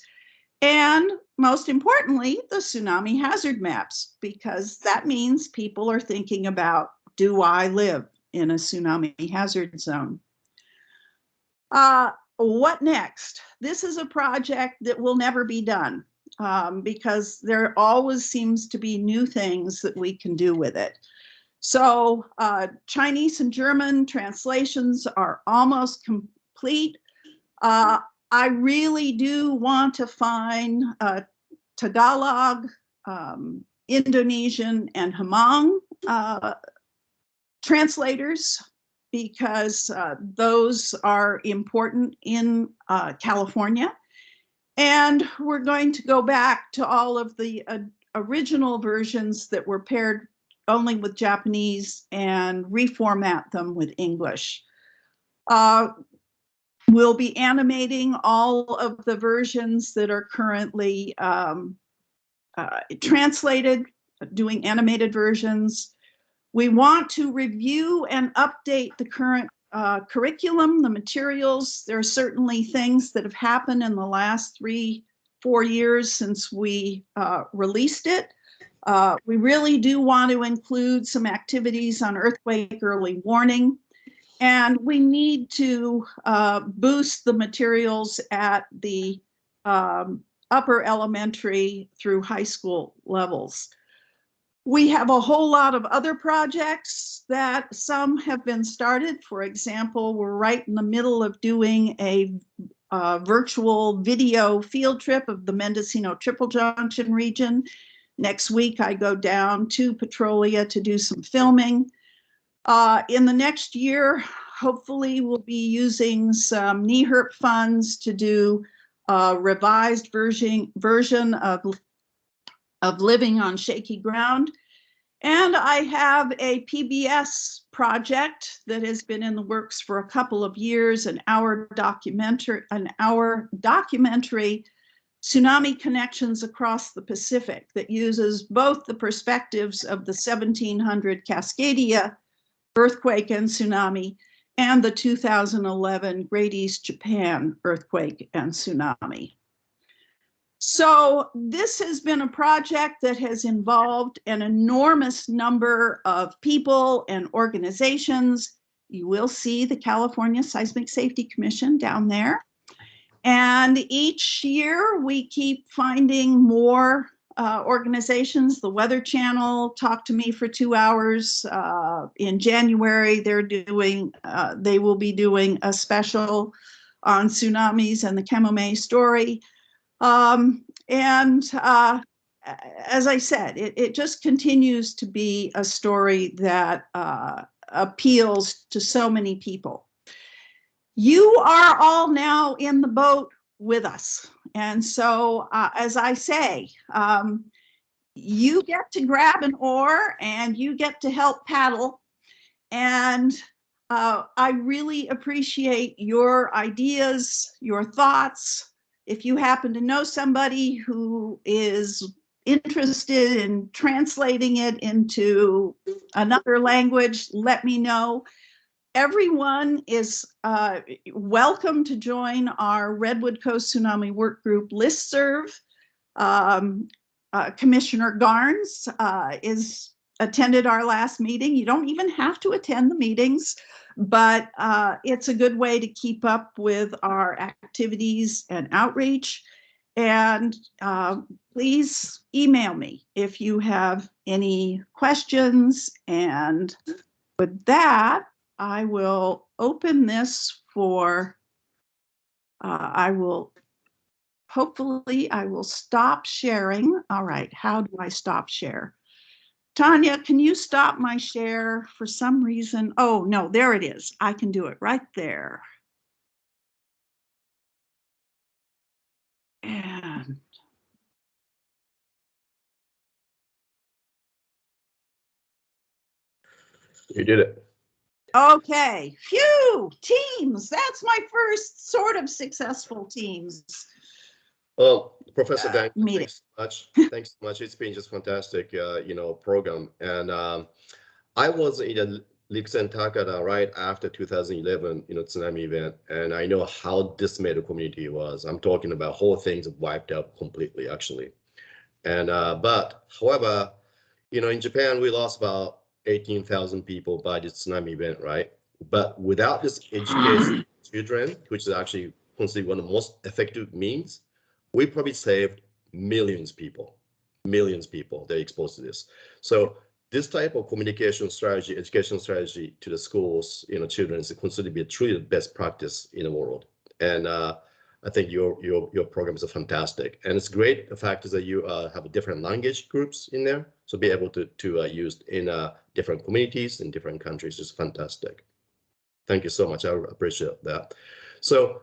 and most importantly, the tsunami hazard maps, because that means people are thinking about, do I live in a tsunami hazard zone? What next? This is a project that will never be done because there always seems to be new things that we can do with it. So Chinese and German translations are almost complete. I really do want to find Tagalog, Indonesian, and Hmong translators, because those are important in California. And we're going to go back to all of the original versions that were paired only with Japanese and reformat them with English. We'll be animating all of the versions that are currently translated, doing animated versions. We want to review and update the current curriculum, the materials. There are certainly things that have happened in the last 3-4 years since we released it. We really do want to include some activities on earthquake early warning. And we need to boost the materials at the upper elementary through high school levels. We have a whole lot of other projects that some have been started. For example, we're right in the middle of doing a virtual video field trip of the Mendocino Triple Junction region. Next week, I go down to Petrolia to do some filming. In the next year, hopefully we'll be using some NEHRP funds to do a revised version of Living on Shaky Ground. And I have a PBS project that has been in the works for a couple of years, an hour documentary, Tsunami Connections Across the Pacific, that uses both the perspectives of the 1700 Cascadia earthquake and tsunami and the 2011 Great East Japan earthquake and tsunami. So this has been a project that has involved an enormous number of people and organizations. You will see the California Seismic Safety Commission down there. And each year we keep finding more organizations. The Weather Channel talked to me for 2 hours. In January, they will be doing a special on tsunamis and the Kamome story. As I said, it just continues to be a story that appeals to so many people. You are all now in the boat with us. And so, as I say, you get to grab an oar and you get to help paddle. And I really appreciate your ideas, your thoughts. If you happen to know somebody who is interested in translating it into another language, let me know. Everyone is welcome to join our Redwood Coast Tsunami Work Group listserv. Commissioner Garnes attended our last meeting. You don't even have to attend the meetings, but it's a good way to keep up with our activities and outreach. And please email me if you have any questions. And with that, I will open this for, hopefully I will stop sharing. All right, how do I stop share? Tanya, can you stop my share for some reason? Oh, no, there it is. I can do it right there. And You did it. Okay, phew, teams. That's my first sort of successful teams. Well, Professor Dan, meeting. thanks so much. Thanks so much. It's been just fantastic, program. And I was in a Likusen Takada right after 2011, tsunami event, and I know how dismayed the community was. I'm talking about whole things wiped out completely, actually. And but however, in Japan we lost about 18,000 people by this tsunami event, right? But without this education children, which is actually considered one of the most effective means, we probably saved millions people that are exposed to this. So this type of communication strategy, education strategy to the schools, children is considered to be truly the best practice in the world. And I think your programs are fantastic, and it's great. The fact is that you have different language groups in there, so be able to use in different communities in different countries is fantastic. Thank you so much. I appreciate that. So,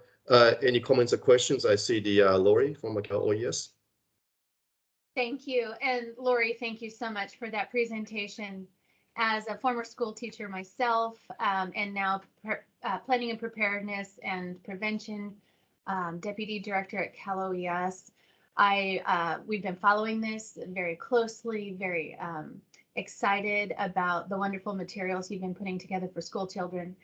any comments or questions? I see the Lori from Macau. Oh yes. Thank you, and Lori, thank you so much for that presentation. As a former school teacher myself, and now planning and preparedness and prevention deputy director at Cal OES. We've been following this very closely, very excited about the wonderful materials you've been putting together for school children.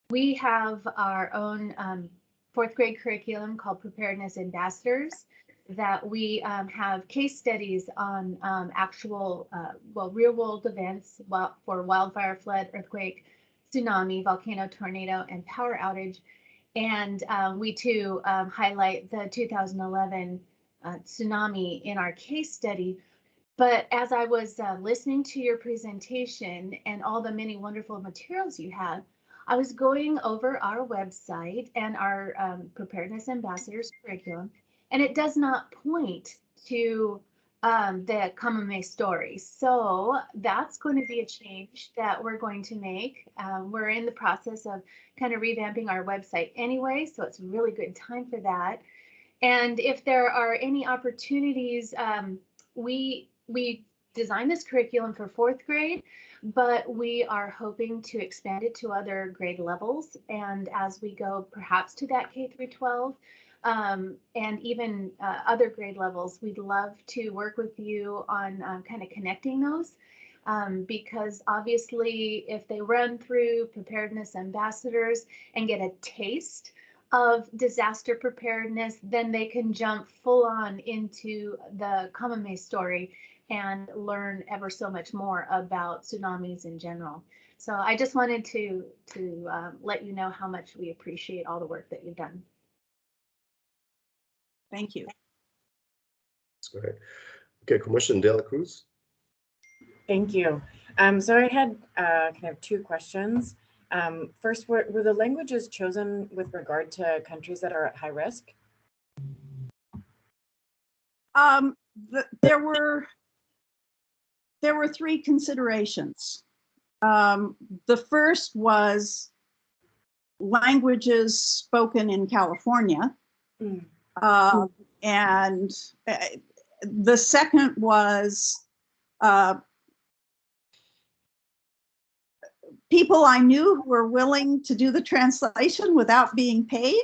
We have our own fourth grade curriculum called Preparedness Ambassadors that we have case studies on actual, real world events for wildfire, flood, earthquake, tsunami, volcano, tornado, and power outage. And we too highlight the 2011 tsunami in our case study. But as I was listening to your presentation and all the many wonderful materials you had, I was going over our website and our Preparedness Ambassadors curriculum, and it does not point to the Kamame story. So that's going to be a change that we're going to make. We're in the process of kind of revamping our website anyway, so it's a really good time for that. And if there are any opportunities, we designed this curriculum for fourth grade, but we are hoping to expand it to other grade levels. And as we go perhaps to that K through 12, and even other grade levels, we'd love to work with you on kind of connecting those. Because obviously if they run through Preparedness Ambassadors and get a taste of disaster preparedness, then they can jump full on into the Kamame story and learn ever so much more about tsunamis in general. So I just wanted to let you know how much we appreciate all the work that you've done. Thank you. That's great. Okay, Commissioner De La Cruz. Thank you. So I had kind of two questions. First, were the languages chosen with regard to countries that are at high risk? There were three considerations. The first was languages spoken in California. And the second was people I knew who were willing to do the translation without being paid.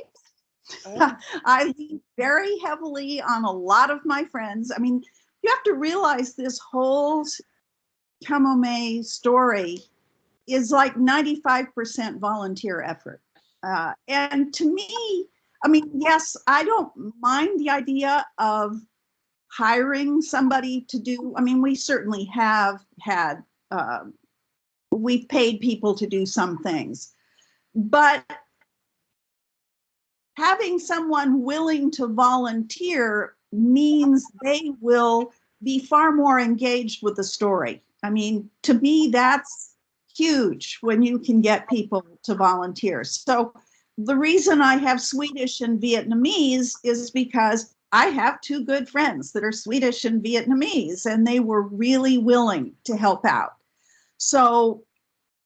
I lean very heavily on a lot of my friends. I mean, you have to realize this whole Kamame story is like 95% volunteer effort. And to me, I mean, yes, I don't mind the idea of hiring somebody to do, I mean, we certainly have had, we've paid people to do some things, but having someone willing to volunteer means they will be far more engaged with the story. I mean, to me, that's huge when you can get people to volunteer. So the reason I have Swedish and Vietnamese is because I have two good friends that are Swedish and Vietnamese, and they were really willing to help out. So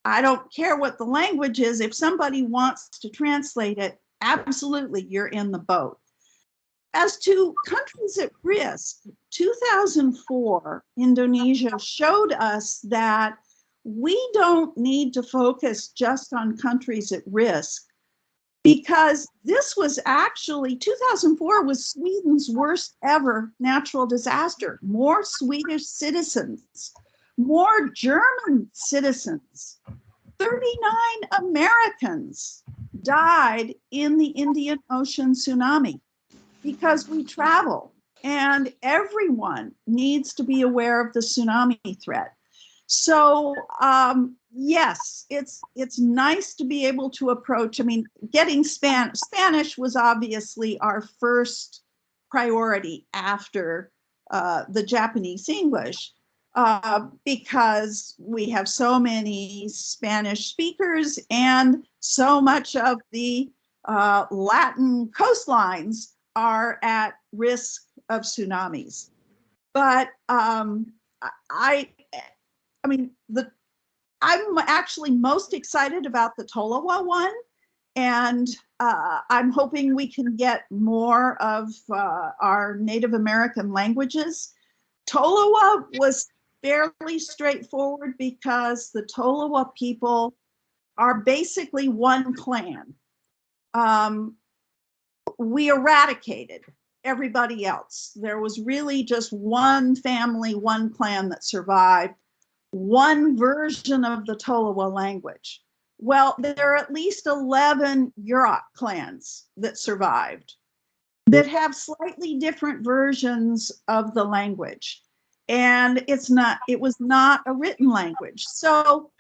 I don't care what the language is. If somebody wants to translate it, absolutely, you're in the boat. As to countries at risk, 2004, Indonesia showed us that we don't need to focus just on countries at risk, because this was actually, 2004 was Sweden's worst ever natural disaster. More Swedish citizens, more German citizens, 39 Americans died in the Indian Ocean tsunami because we travel, and everyone needs to be aware of the tsunami threat. So yes, it's nice to be able to approach. I mean, getting Spanish was obviously our first priority after the Japanese English, because we have so many Spanish speakers and so much of the Latin coastlines are at risk of tsunamis. But I'm actually most excited about the Tolowa one, and I'm hoping we can get more of our Native American languages. Tolowa was fairly straightforward because the Tolowa people are basically one clan. We eradicated everybody else. There was really just one family, one clan that survived, one version of the Tolowa language. Well, there are at least 11 Yurok clans that survived that have slightly different versions of the language. And it was not a written language. So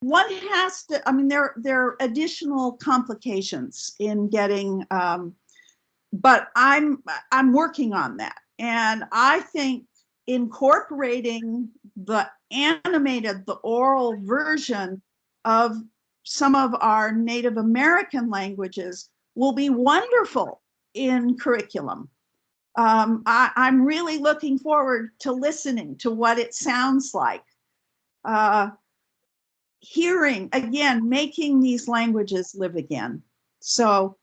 one has to, I mean, there are additional complications in getting, but I'm working on that. And I think incorporating the oral version of some of our Native American languages will be wonderful in curriculum. I'm really looking forward to listening to what it sounds like. Hearing again, making these languages live again. So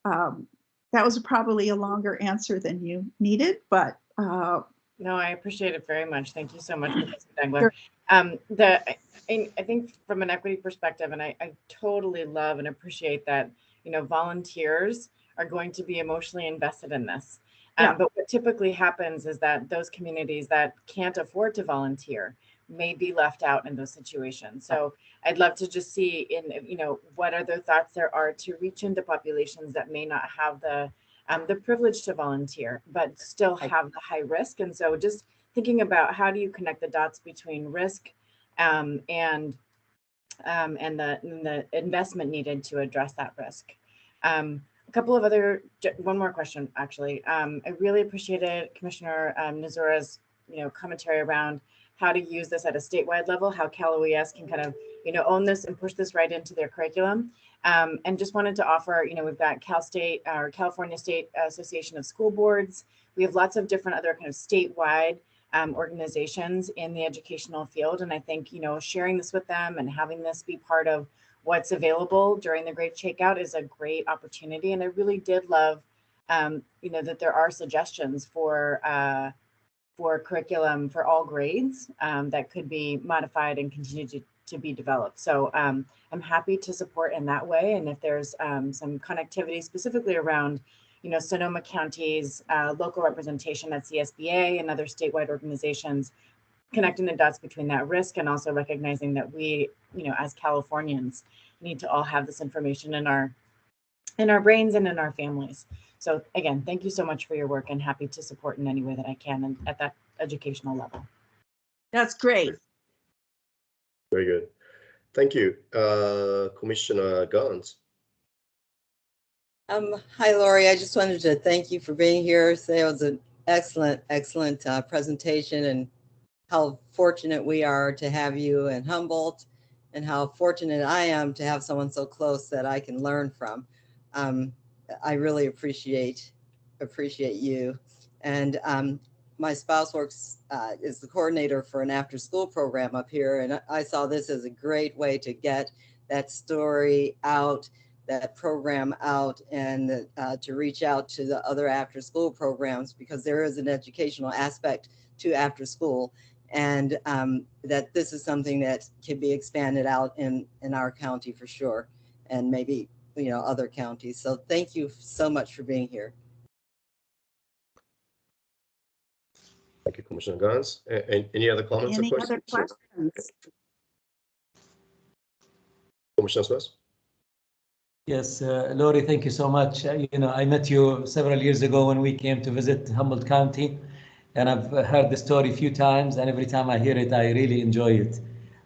that was probably a longer answer than you needed, but no, I appreciate it very much. Thank you so much, Professor Dengler. Sure. I think from an equity perspective, and I totally love and appreciate that, you know, volunteers are going to be emotionally invested in this. Yeah. But what typically happens is that those communities that can't afford to volunteer may be left out in those situations. So I'd love to just see what other thoughts there are to reach into populations that may not have the privilege to volunteer, but still have the high risk. And so just thinking about how do you connect the dots between risk and the investment needed to address that risk. One more question, actually. I really appreciated Commissioner Nzura's, commentary around how to use this at a statewide level, how Cal OES can kind of, own this and push this right into their curriculum. And just wanted to offer, we've got Cal State, or California State Association of School Boards. We have lots of different other kind of statewide organizations in the educational field. And I think, sharing this with them and having this be part of what's available during the Great Shakeout is a great opportunity. And I really did love, that there are suggestions for curriculum for all grades that could be modified and continue to be developed. So I'm happy to support in that way. And if there's some connectivity specifically around, Sonoma County's local representation at CSBA and other statewide organizations, connecting the dots between that risk and also recognizing that we, as Californians, need to all have this information in our brains and in our families. So again, thank you so much for your work, and happy to support in any way that I can and at that educational level. That's great. Very good. Thank you. Commissioner Gans. Hi, Lori. I just wanted to thank you for being here. It was an excellent presentation, and how fortunate we are to have you in Humboldt, and how fortunate I am to have someone so close that I can learn from. I really appreciate you. And my spouse is the coordinator for an after-school program up here, and I saw this as a great way to get that story out, that program out, and to reach out to the other after-school programs, because there is an educational aspect to after-school. and that this is something that can be expanded out in our county for sure, and maybe, you know, other counties. So thank you so much for being here. Thank you, Commissioner Gans. Any other comments or Any questions? other questions? Commissioner Smith? Yes, Lori, thank you so much. You know, I met you several years ago when we came to visit Humboldt County, and I've heard the story a few times, and every time I hear it, I really enjoy it.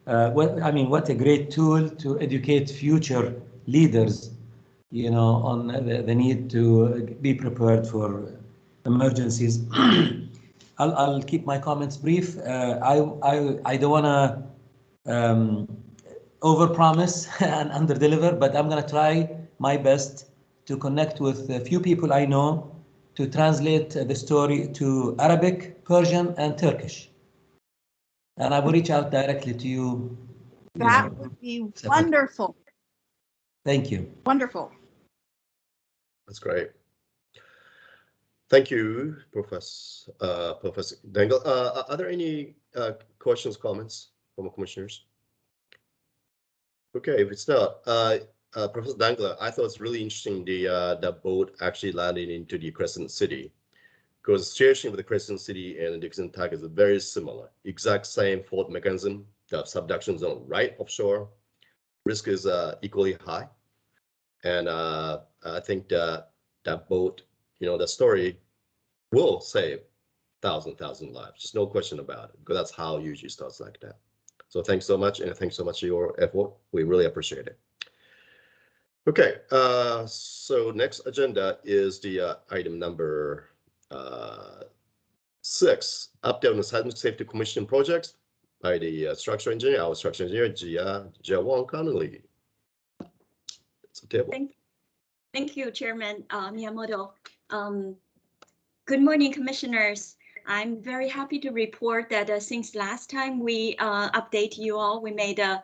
What a great tool to educate future leaders, you know, on the need to be prepared for emergencies. I'll keep my comments brief. I don't want to overpromise and underdeliver, but I'm going to try my best to connect with a few people I know to translate the story to Arabic, Persian, and Turkish. And I will reach out directly to you. That would be wonderful. Thank you. Wonderful. That's great. Thank you, Professor Dangle. Are there any questions, comments from the commissioners? Okay, if it's not, Professor Dangler, I thought it's really interesting the boat actually landing into the Crescent City, because situation with the Crescent City and the Dixon Tug is very similar. Exact same fault mechanism, the subduction zone right offshore, risk is equally high, and I think that boat, you know, the story will save thousand lives. Just no question about it, because that's how it usually starts like that. So thanks so much, and thanks so much for your effort. We really appreciate it. Okay, so next agenda is the item number 6, update on the Seismic Safety Commission projects by the structural engineer, our structural engineer, Jia Wong Connolly. It's a table. Thank you, Chairman Miyamoto. Good morning, commissioners. I'm very happy to report that since last time we update you all, we made a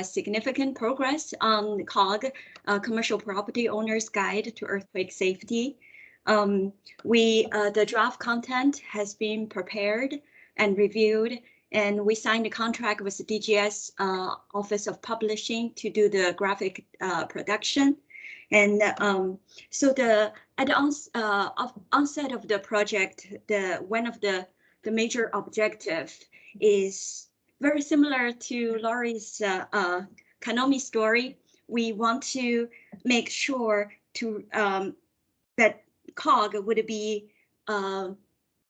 significant progress on COG, Commercial Property Owner's Guide to Earthquake Safety. The draft content has been prepared and reviewed, and we signed a contract with the DGS Office of Publishing to do the graphic production. And so at the onset of the project, one of the major objective is very similar to Laurie's Kanomi story. We want to make sure to that COG would be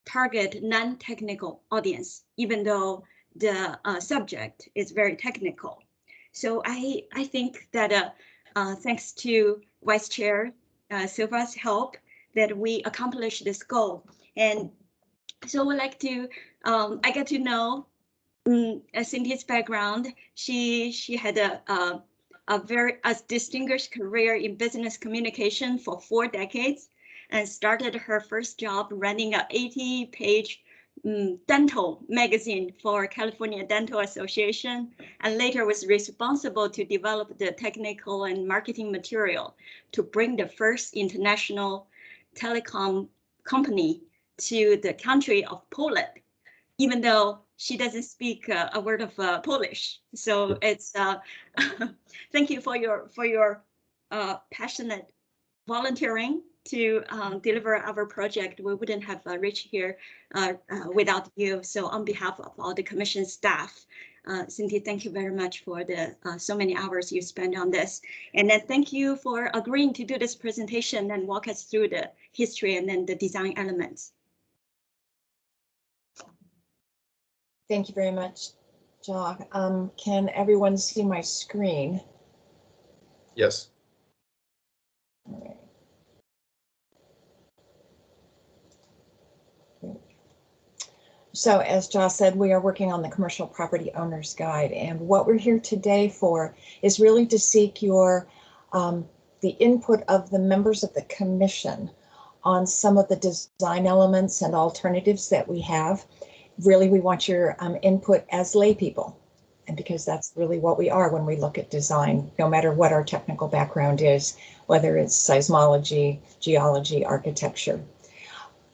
target non-technical audience, even though the subject is very technical. So I think that thanks to Vice Chair Silva's help, that we accomplished this goal. And so I would like to, I get to know Cynthia's background. She had a very distinguished career in business communication for 4 decades, and started her first job running an 80-page dental magazine for California Dental Association, and later was responsible to develop the technical and marketing material to bring the first international telecom company to the country of Poland, even though she doesn't speak a word of Polish. So it's thank you for your passionate volunteering to deliver our project. We wouldn't have reached here without you. So on behalf of all the commission staff, Cynthia, thank you very much for the so many hours you spent on this. And then thank you for agreeing to do this presentation and walk us through the history and then the design elements. Thank you very much, Jock. Can everyone see my screen? Yes. All right. So as Josh said, we are working on the Commercial Property Owner's Guide, and what we're here today for is really to seek your the input of the members of the commission on some of the design elements and alternatives that we have. Really, we want your input as lay people, and because that's really what we are when we look at design, no matter what our technical background is, whether it's seismology, geology, architecture.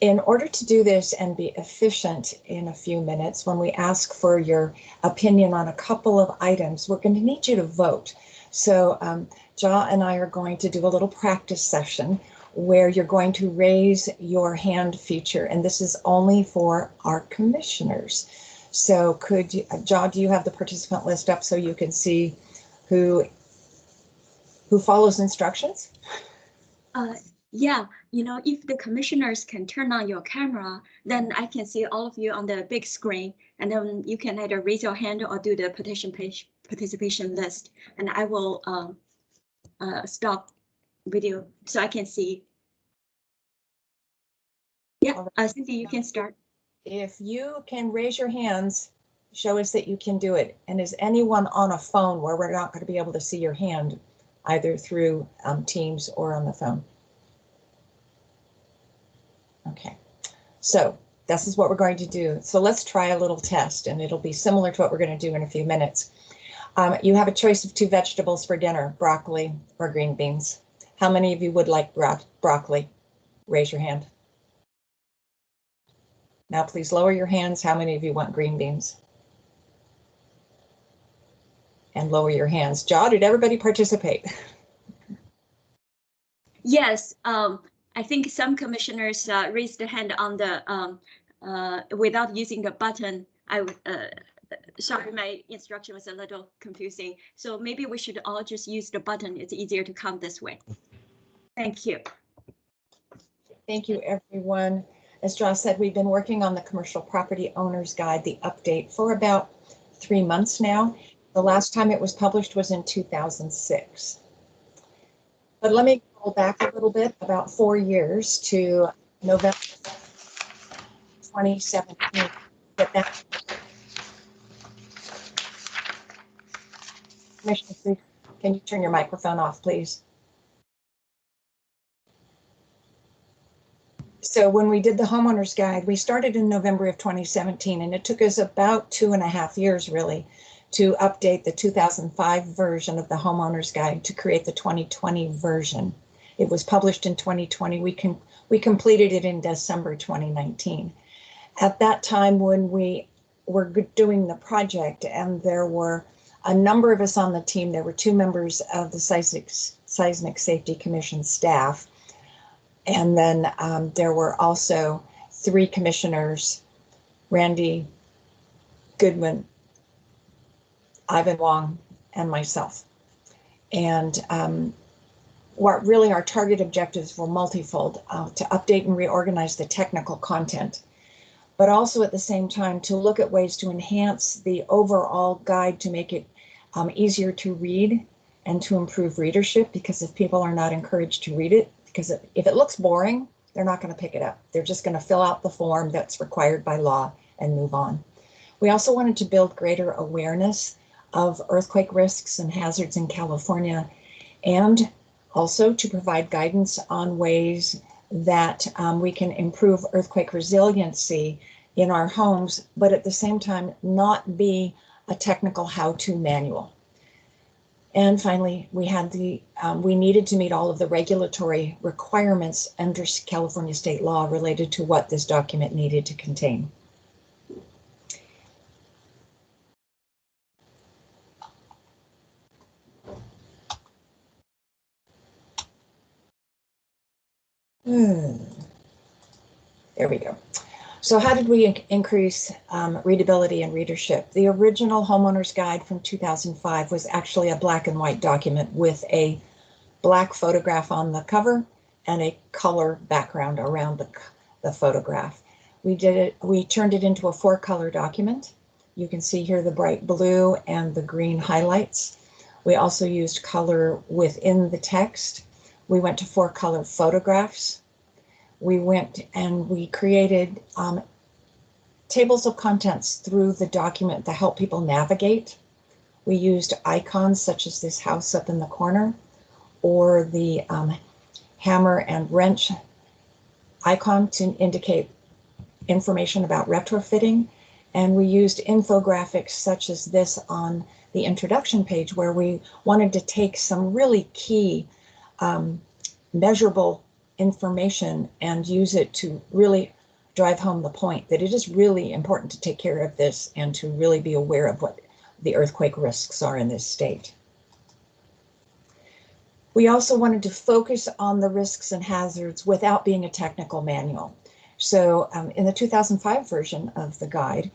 In order to do this and be efficient in a few minutes, when we ask for your opinion on a couple of items, we're going to need you to vote. So Ja and I are going to do a little practice session where you're going to raise your hand feature, and this is only for our commissioners. So could you, Ja, do you have the participant list up so you can see who follows instructions? Yeah, you know, if the commissioners can turn on your camera, then I can see all of you on the big screen, and then you can either raise your hand or do the participation list, and I will stop video so I can see. Yeah, Cindy, you can start. If you can raise your hands, show us that you can do it. And is anyone on a phone where we're not going to be able to see your hand either through Teams or on the phone? Okay, so this is what we're going to do. So let's try a little test, and it'll be similar to what we're going to do in a few minutes. You have a choice of 2 vegetables for dinner, broccoli or green beans. How many of you would like broccoli? Raise your hand. Now please lower your hands. How many of you want green beans? And lower your hands. Ja, did everybody participate? Yes, I think some commissioners raised the hand on the without using the button. Sorry, my instruction was a little confusing. So maybe we should all just use the button. It's easier to count this way. Thank you. Thank you, everyone. As Ja said, we've been working on the Commercial Property Owner's Guide, the update, for about 3 months now. The last time it was published was in 2006. But let me go back a little bit, about 4 years to November 2017. Commissioner, please, can you turn your microphone off, please? So when we did the homeowner's guide, we started in November of 2017, and it took us about 2.5 years really to update the 2005 version of the homeowner's guide to create the 2020 version. It was published in 2020. We completed it in December 2019. At that time, when we were doing the project, and there were a number of us on the team, there were 2 members of the Seismic Safety Commission staff. And then there were also 3 commissioners, Randy Goodwin, Ivan Wong, and myself. And what really our target objectives were multifold, to update and reorganize the technical content, but also at the same time to look at ways to enhance the overall guide to make it easier to read and to improve readership, because if people are not encouraged to read it, because if it looks boring, they're not going to pick it up. They're just going to fill out the form that's required by law and move on. We also wanted to build greater awareness of earthquake risks and hazards in California, and also to provide guidance on ways that we can improve earthquake resiliency in our homes, but at the same time not be a technical how-to manual. And finally, we had we needed to meet all of the regulatory requirements under California state law related to what this document needed to contain. There we go. So how did we increase readability and readership? The original homeowner's guide from 2005 was actually a black and white document with a black photograph on the cover and a color background around the photograph. We turned it into a 4-color document. You can see here the bright blue and the green highlights. We also used color within the text. We went to 4-color photographs. We went and we created tables of contents through the document to help people navigate. We used icons such as this house up in the corner, or the hammer and wrench icon to indicate information about retrofitting. And we used infographics such as this on the introduction page, where we wanted to take some really key measurable information and use it to really drive home the point that it is really important to take care of this and to really be aware of what the earthquake risks are in this state. We also wanted to focus on the risks and hazards without being a technical manual. So in the 2005 version of the guide,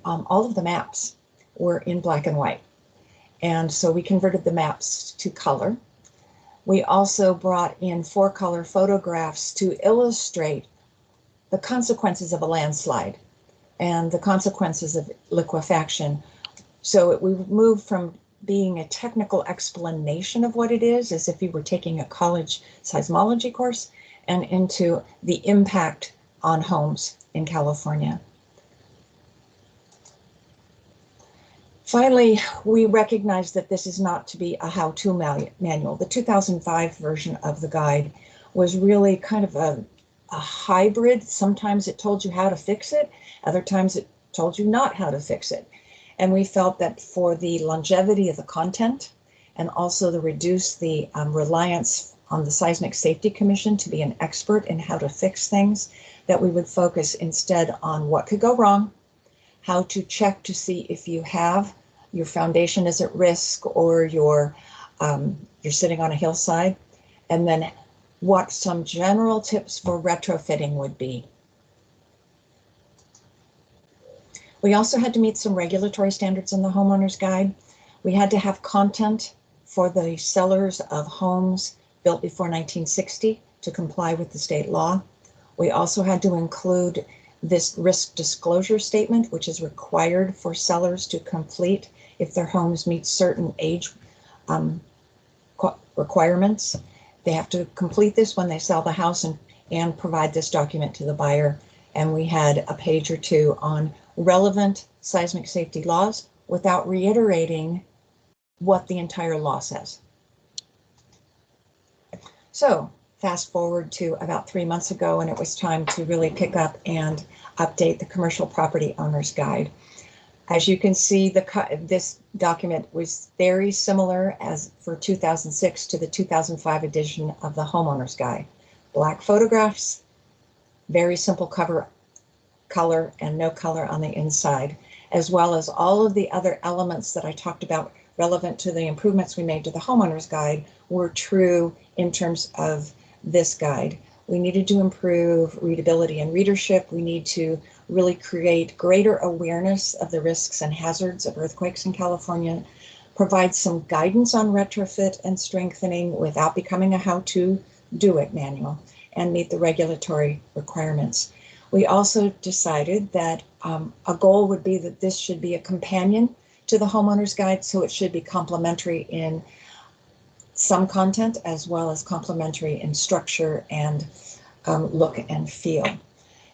all of the maps were in black and white. And so we converted the maps to color. We also brought in 4-color photographs to illustrate the consequences of a landslide and the consequences of liquefaction. So we moved from being a technical explanation of what it is, as if you were taking a college seismology course, and into the impact on homes in California. Finally, we recognize that this is not to be a how-to manual. The 2005 version of the guide was really kind of a hybrid. Sometimes it told you how to fix it, other times it told you not how to fix it. And we felt that for the longevity of the content and also to reduce the reliance on the Seismic Safety Commission to be an expert in how to fix things, that we would focus instead on what could go wrong, how to check to see if your foundation is at risk or you're sitting on a hillside, and then what some general tips for retrofitting would be. We also had to meet some regulatory standards in the homeowner's guide. We had to have content for the sellers of homes built before 1960 to comply with the state law. We also had to include this risk disclosure statement, which is required for sellers to complete if their homes meet certain age requirements. They have to complete this when they sell the house and provide this document to the buyer. And we had a page or two on relevant seismic safety laws without reiterating what the entire law says. So fast forward to about 3 months ago, and it was time to really pick up and update the Commercial Property Owner's Guide. As you can see, this document was very similar as for 2006 to the 2005 edition of the Homeowner's Guide. Black photographs, very simple cover color and no color on the inside, as well as all of the other elements that I talked about relevant to the improvements we made to the Homeowner's Guide were true in terms of this guide. We needed to improve readability and readership. We need to really create greater awareness of the risks and hazards of earthquakes in California, provide some guidance on retrofit and strengthening without becoming a how-to do it manual, and meet the regulatory requirements. We also decided that a goal would be that this should be a companion to the Homeowner's Guide, so it should be complementary in some content as well as complementary in structure and look and feel.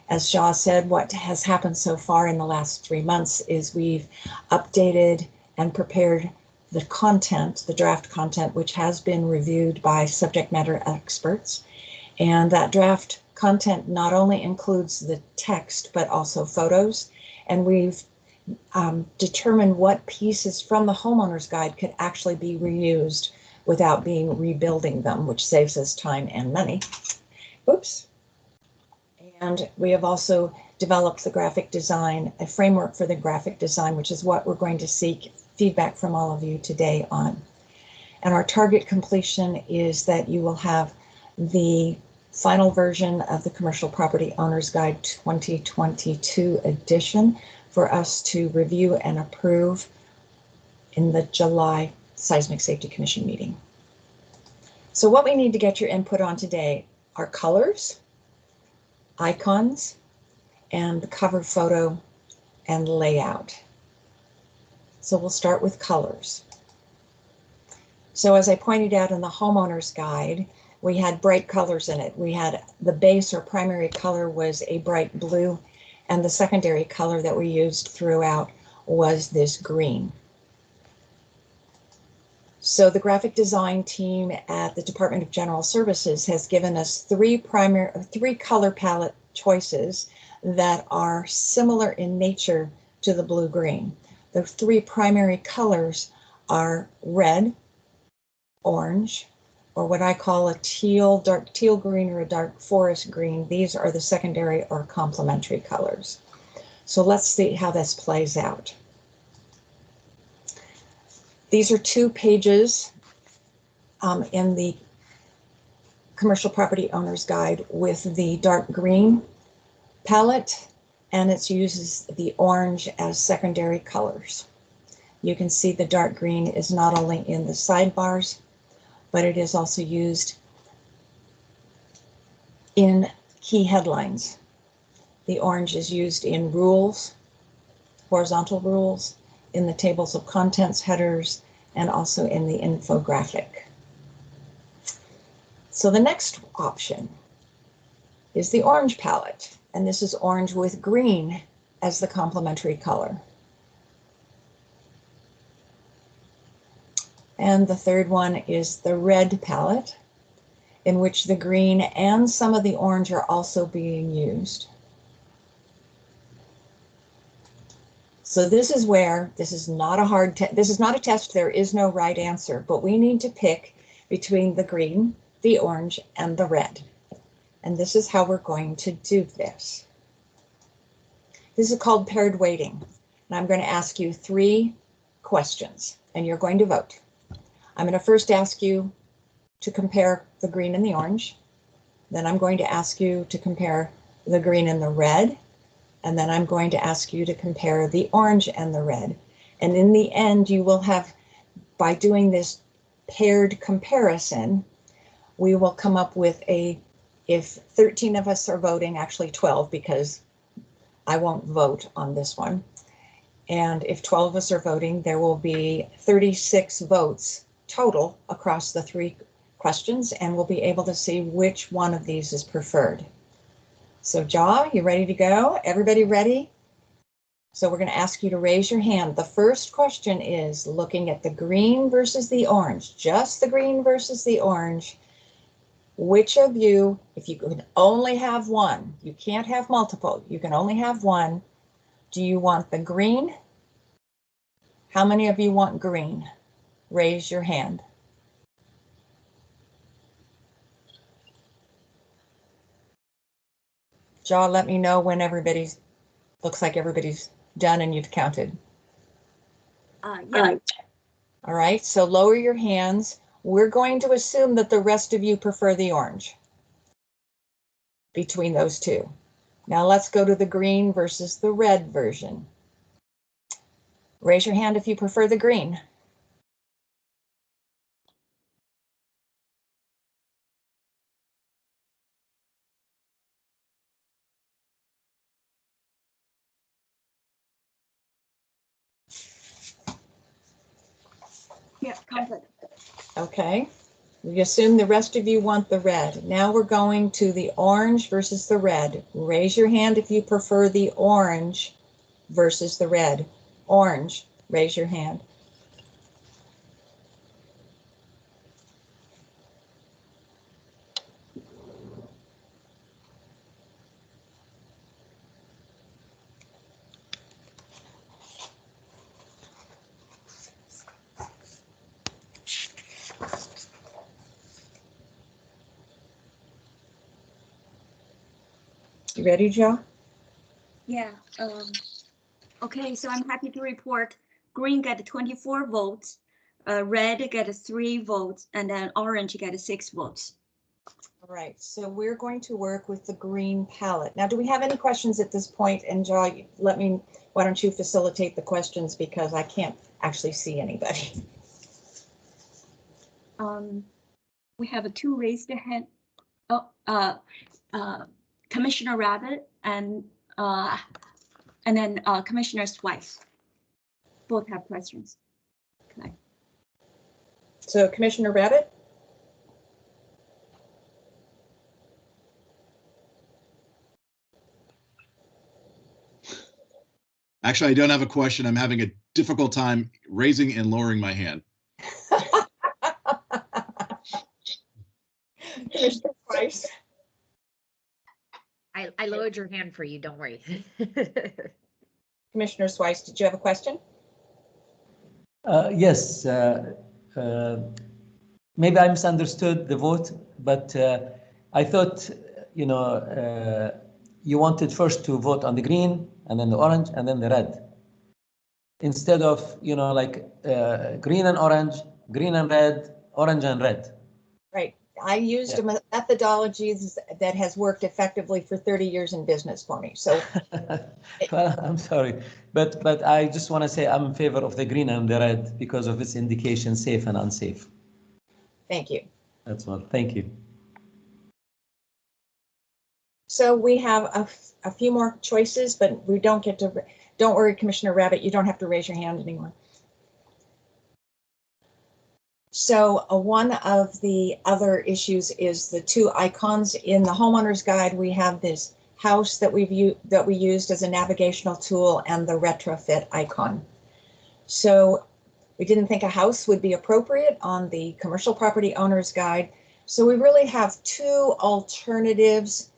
As Shaw said, what has happened so far in the last 3 months is we've updated and prepared the content, the draft content, which has been reviewed by subject matter experts. And that draft content not only includes the text, but also photos. And we've determined what pieces from the Homeowner's Guide could actually be reused without rebuilding them, which saves us time and money. Oops. And we have also developed the graphic design, a framework for the graphic design, which is what we're going to seek feedback from all of you today on. And our target completion is that you will have the final version of the Commercial Property Owner's Guide 2022 edition for us to review and approve in the July Seismic Safety Commission meeting. So what we need to get your input on today are colors, icons, and the cover photo and layout. So we'll start with colors. So as I pointed out in the Homeowner's Guide, we had bright colors in it. We had the base or primary color was a bright blue, and the secondary color that we used throughout was this green. So the graphic design team at the Department of General Services has given us three color palette choices that are similar in nature to the blue-green. The three primary colors are red, orange, or what I call a teal, dark teal green or a dark forest green. These are the secondary or complementary colors. So let's see how this plays out. These are 2 pages in the Commercial Property Owner's Guide with the dark green palette, and it uses the orange as secondary colors. You can see the dark green is not only in the sidebars, but it is also used in key headlines. The orange is used in rules, horizontal rules, in the tables of contents headers, and also in the infographic. So the next option is the orange palette, and this is orange with green as the complementary color. And the third one is the red palette, in which the green and some of the orange are also being used. So this is where, this is not a test, there is no right answer, but we need to pick between the green, the orange, and the red. And this is how we're going to do this. This is called paired weighting. And I'm going to ask you 3 questions, and you're going to vote. I'm going to first ask you to compare the green and the orange. Then I'm going to ask you to compare the green and the red. And then I'm going to ask you to compare the orange and the red. And in the end, you will have, by doing this paired comparison, we will come up with if 13 of us are voting, actually 12, because I won't vote on this one. And if 12 of us are voting, there will be 36 votes total across the 3 questions, and we'll be able to see which one of these is preferred. So Ja, you ready to go? Everybody ready? So we're going to ask you to raise your hand. The first question is looking at the green versus the orange, just the green versus the orange. Which of you, if you could only have one, you can't have multiple, you can only have one, do you want the green? How many of you want green? Raise your hand. Ja, let me know when looks like everybody's done and you've counted. Yeah. All right, so lower your hands. We're going to assume that the rest of you prefer the orange between those 2. Now let's go to the green versus the red version. Raise your hand if you prefer the green. Yeah, counted. Okay, we assume the rest of you want the red. Now we're going to the orange versus the red. Raise your hand if you prefer the orange versus the red. Orange, raise your hand. You ready, Joe? Yeah. Okay, so I'm happy to report green got 24 votes, red got 3 votes, and then orange got 6 votes. All right, so we're going to work with the green palette. Now, do we have any questions at this point? And Joe, why don't you facilitate the questions, because I can't actually see anybody. We have 2 raised hand. Commissioner Rabbit and then Commissioner Swice. Both have questions. Okay. So Commissioner Rabbit? Actually, I don't have a question. I'm having a difficult time raising and lowering my hand. Commissioner Swice? I lowered your hand for you, don't worry. Commissioner Swice, did you have a question? Yes. maybe I misunderstood the vote, but I thought, you wanted first to vote on the green and then the orange and then the red. Instead of, green and orange, green and red, orange and red. Right. I used a methodology that has worked effectively for 30 years in business for me. So well, I'm sorry, but I just want to say I'm in favor of the green and the red because of its indication, safe and unsafe. Thank you. That's all. Thank you. So we have a few more choices, but we don't get to, don't worry, Commissioner Rabbit, you don't have to raise your hand anymore. So one of the other issues is the two icons in the homeowner's guide. We have this house that we used as a navigational tool and the retrofit icon. So we didn't think a house would be appropriate on the commercial property owner's guide. So we really have two alternatives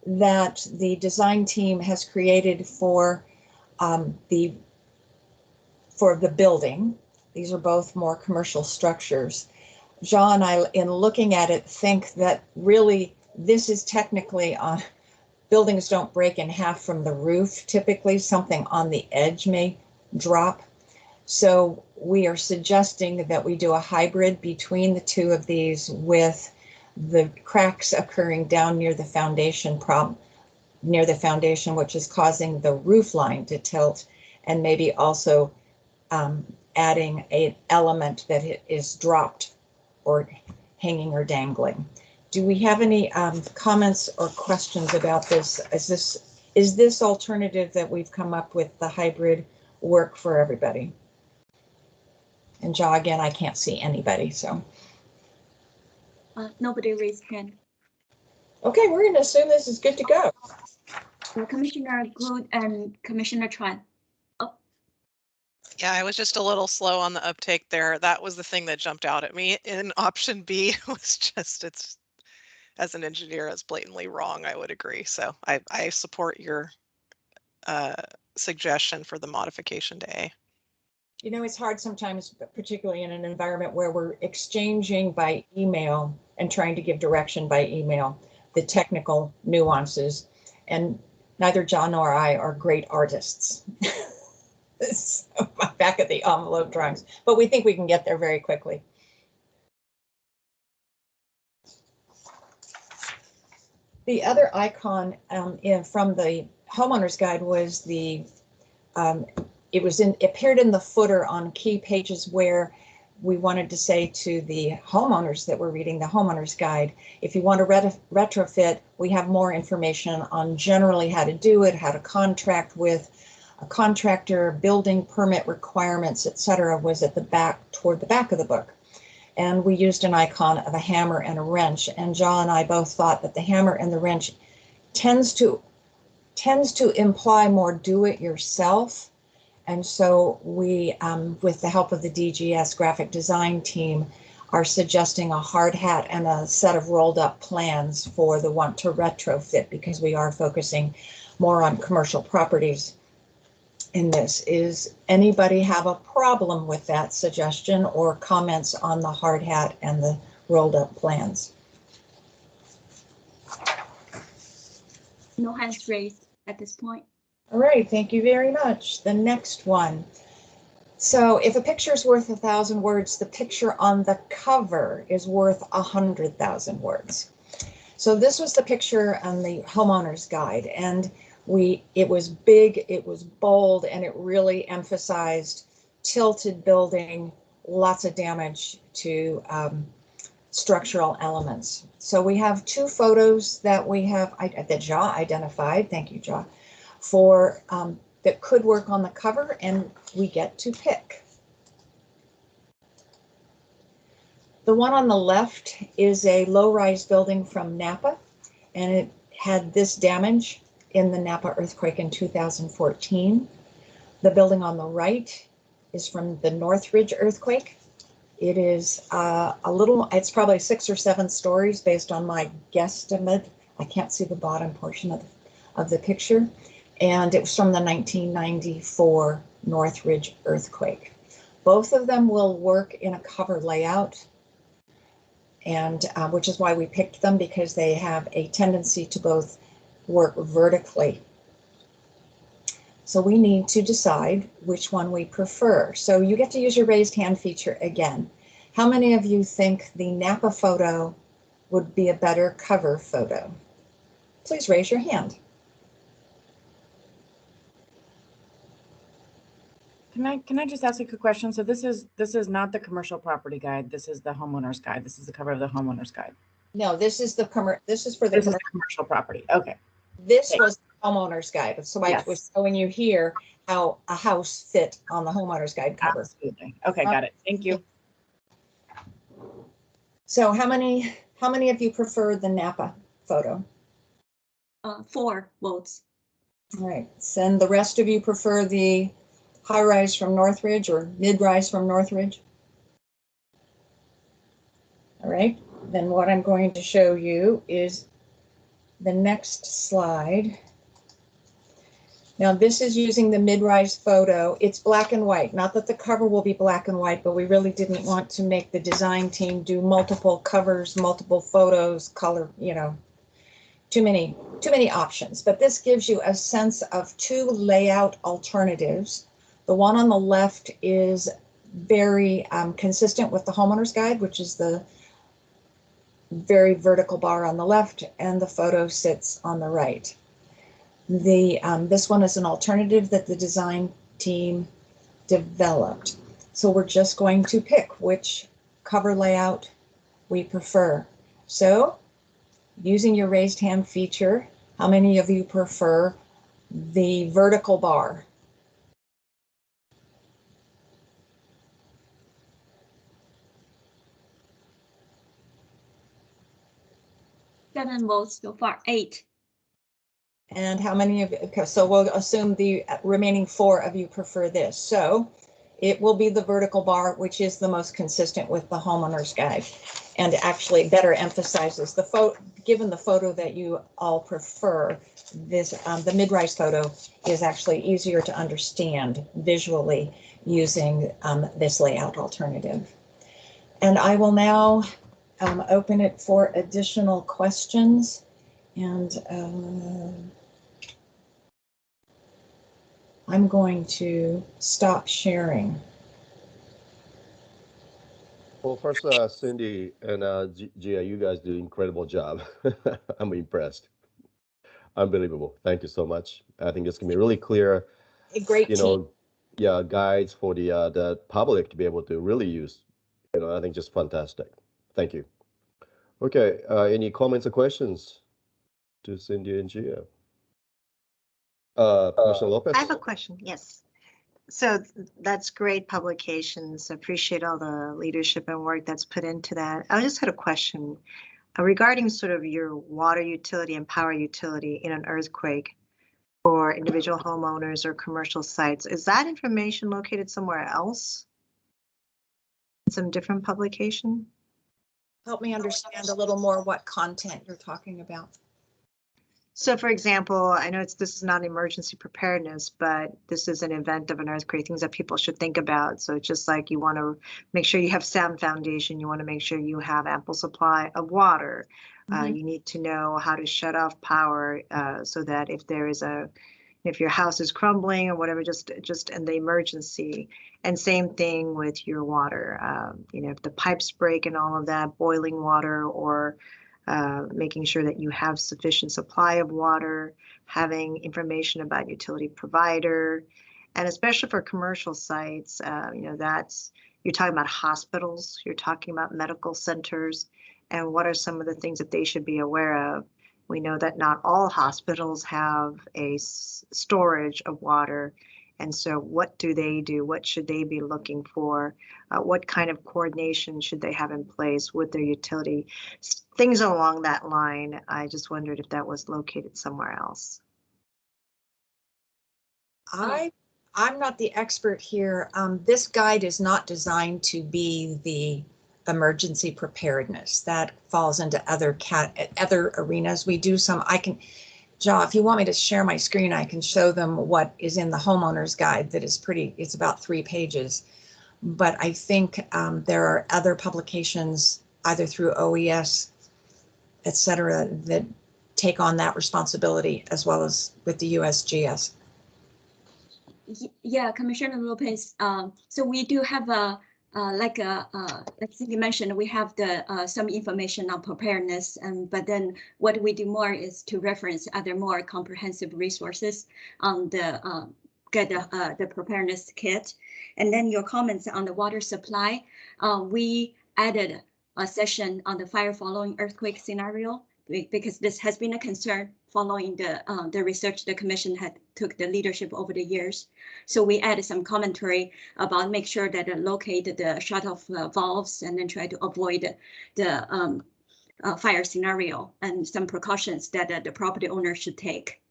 that the design team has created for the building. These are both more commercial structures. Jean and I, in looking at it, think that really this is technically on, buildings don't break in half from the roof. Typically something on the edge may drop. So we are suggesting that we do a hybrid between the two of these with the cracks occurring down near the foundation which is causing the roof line to tilt, and maybe also adding an element that is dropped or hanging or dangling. Do we have any comments or questions about this? Is this alternative that we've come up with, the hybrid, work for everybody? And Ja, again, I can't see anybody, so. Nobody raised hand. Okay, we're going to assume this is good to go. Commissioner Good and Commissioner Tran. Yeah, I was just a little slow on the uptake there. That was the thing that jumped out at me. In option B was just, it's, as an engineer, it's blatantly wrong. I would agree. So I support your suggestion for the modification to A. You know, it's hard sometimes, particularly in an environment where we're exchanging by email and trying to give direction by email, the technical nuances. And neither John nor I are great artists. So back at the envelope drawings, but we think we can get there very quickly. The other icon from the homeowner's guide was the, it appeared in the footer on key pages where we wanted to say to the homeowners that were reading the homeowner's guide, if you want to retrofit, we have more information on generally how to do it, how to contract with a contractor, building permit requirements, etc., was at the back, toward the back of the book. And we used an icon of a hammer and a wrench. And John and I both thought that the hammer and the wrench tends to imply more do-it-yourself. And so we, with the help of the DGS graphic design team, are suggesting a hard hat and a set of rolled up plans for the want to retrofit, because we are focusing more on commercial properties in this. Is anybody have a problem with that suggestion or comments on the hard hat and the rolled up plans? No hands raised at this point. All right, thank you very much. The next one. So if a picture is worth 1,000 words, the picture on the cover is worth 100,000 words. So this was the picture on the homeowner's guide, and it was big, it was bold, and it really emphasized tilted building, lots of damage to structural elements. So we have two photos that we have that Ja identified, thank you, Ja, for that could work on the cover, and we get to pick. The one on the left is a low-rise building from Napa, and it had this damage in the Napa earthquake in 2014. The building on the right is from the Northridge earthquake. It is it's probably 6 or 7 stories based on my guesstimate. I can't see the bottom portion of the picture. And it was from the 1994 Northridge earthquake. Both of them will work in a cover layout. and which is why we picked them, because they have a tendency to both work vertically. So we need to decide which one we prefer. So you get to use your raised hand feature again. How many of you think the Napa photo would be a better cover photo? Please raise your hand. Can I just ask a quick question? So this is not the commercial property guide. This is the homeowner's guide. This is the cover of the homeowner's guide. No, this is the commercial property. Okay. This was the homeowner's guide. So I Yes. was showing you here how a house fit on the homeowner's guide cover. Absolutely. Okay, got it. Thank you. So how many of you prefer the Napa photo? 4 votes. All right. And the rest of you prefer the high rise from Northridge or mid rise from Northridge? All right. Then what I'm going to show you is the next slide. Now this is using the mid-rise photo. It's black and white. Not that the cover will be black and white, but we really didn't want to make the design team do multiple covers, multiple photos, color, too many options. But this gives you a sense of 2 layout alternatives. The one on the left is very consistent with the homeowner's guide, which is the very vertical bar on the left, and the photo sits on the right. This one is an alternative that the design team developed. So we're just going to pick which cover layout we prefer. So using your raised hand feature, how many of you prefer the vertical bar? Seven votes so far, 8. And how many of you, okay, so we'll assume the remaining 4 of you prefer this. So it will be the vertical bar, which is the most consistent with the homeowner's guide and actually better emphasizes the photo. Given the photo that you all prefer, this the mid-rise photo is actually easier to understand visually using this layout alternative. And I will now open it for additional questions. And I'm going to stop sharing. Well, first, Cindy and Gia, you guys do an incredible job. I'm impressed. Unbelievable. Thank you so much. I think it's gonna be really clear, A great team. yeah, guides for the public to be able to really use. I think just fantastic. Thank you. Okay, any comments or questions to Cindy and Gia? Commissioner Lopez? I have a question, yes. So that's great publications. Appreciate all the leadership and work that's put into that. I just had a question regarding sort of your water utility and power utility in an earthquake for individual homeowners or commercial sites. Is that information located somewhere else? Some different publication? Help me understand a little more what content you're talking about. So for example, I know this is not emergency preparedness, but this is an event of an earthquake, things that people should think about. So it's just like you want to make sure you have sound foundation. You want to make sure you have ample supply of water. You need to know how to shut off power so that if your house is crumbling or whatever, just in the emergency. And same thing with your water. If the pipes break and all of that, boiling water or making sure that you have sufficient supply of water, having information about utility provider, and especially for commercial sites, you're talking about hospitals, you're talking about medical centers, and what are some of the things that they should be aware of. We know that not all hospitals have a storage of water. And so what do they do? What should they be looking for? What kind of coordination should they have in place with their utility? Things along that line. I just wondered if that was located somewhere else. I'm not the expert here. This guide is not designed to be the emergency preparedness. That falls into other arenas. We do some, Ja, if you want me to share my screen, I can show them what is in the homeowner's guide that is it's about 3 pages. But I think there are other publications either through OES, et cetera, that take on that responsibility as well as with the USGS? Yeah, Commissioner Lopez. So we do have a like you mentioned, we have the some information on preparedness, but then what we do more is to reference other more comprehensive resources on the get the preparedness kit. And then your comments on the water supply, we added a session on the fire following earthquake scenario because this has been a concern following the research the commission had took the leadership over the years. So we added some commentary about make sure that locate the shut-off valves and then try to avoid the fire scenario and some precautions that the property owner should take.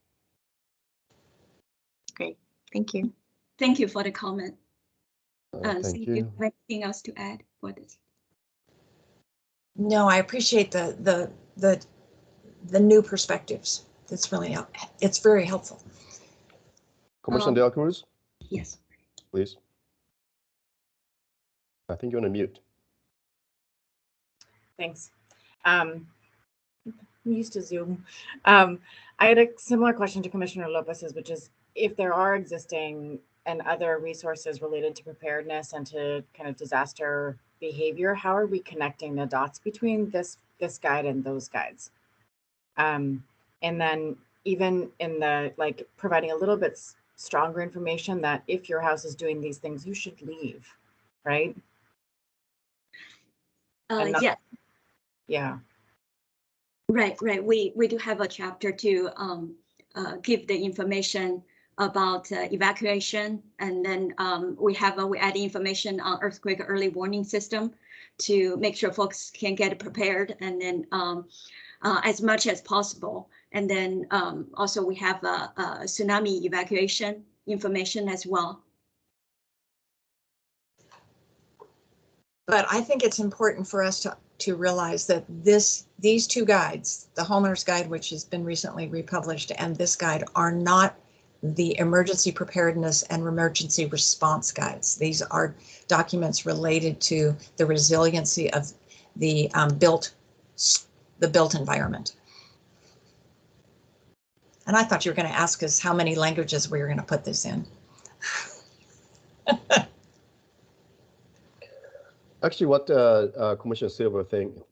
Great, thank you. Thank you for the comment. Thank you. Anything else to add for this? No, I appreciate the new perspectives. That's really, it's very helpful. Commissioner De La Cruz? Yes. Please. I think you're on mute. Thanks. I'm used to Zoom. I had a similar question to Commissioner Lopez's, which is if there are existing and other resources related to preparedness and to kind of disaster behavior, how are we connecting the dots between this guide and those guides? And then even in the like providing a little bit stronger information that if your house is doing these things, you should leave, right? Yeah. Yeah. Right. We do have a chapter to give the information about evacuation, and then we add information on earthquake early warning system to make sure folks can get prepared, and then as much as possible. And then also we have a tsunami evacuation information as well. But I think it's important for us to realize that these two guides, the homeowner's guide, which has been recently republished, and this guide are not the emergency preparedness and emergency response guides. These are documents related to the resiliency of the built environment. And I thought you were going to ask us how many languages we were going to put this in. Actually, what Commissioner Silver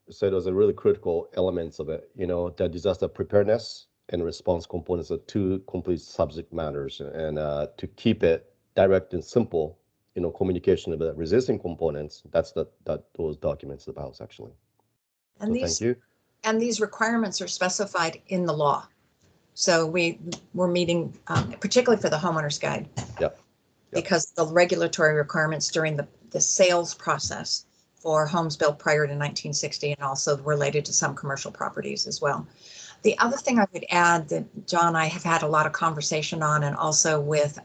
said was a really critical elements of it. You know, that disaster preparedness and response components are two complete subject matters, and to keep it direct and simple, you know, communication about resisting components. That's those documents about actually. And so thank you. And these requirements are specified in the law. So we're meeting, particularly for the homeowner's guide. Yep. Because the regulatory requirements during the sales process for homes built prior to 1960 and also related to some commercial properties as well. The other thing I would add that John and I have had a lot of conversation on, and also with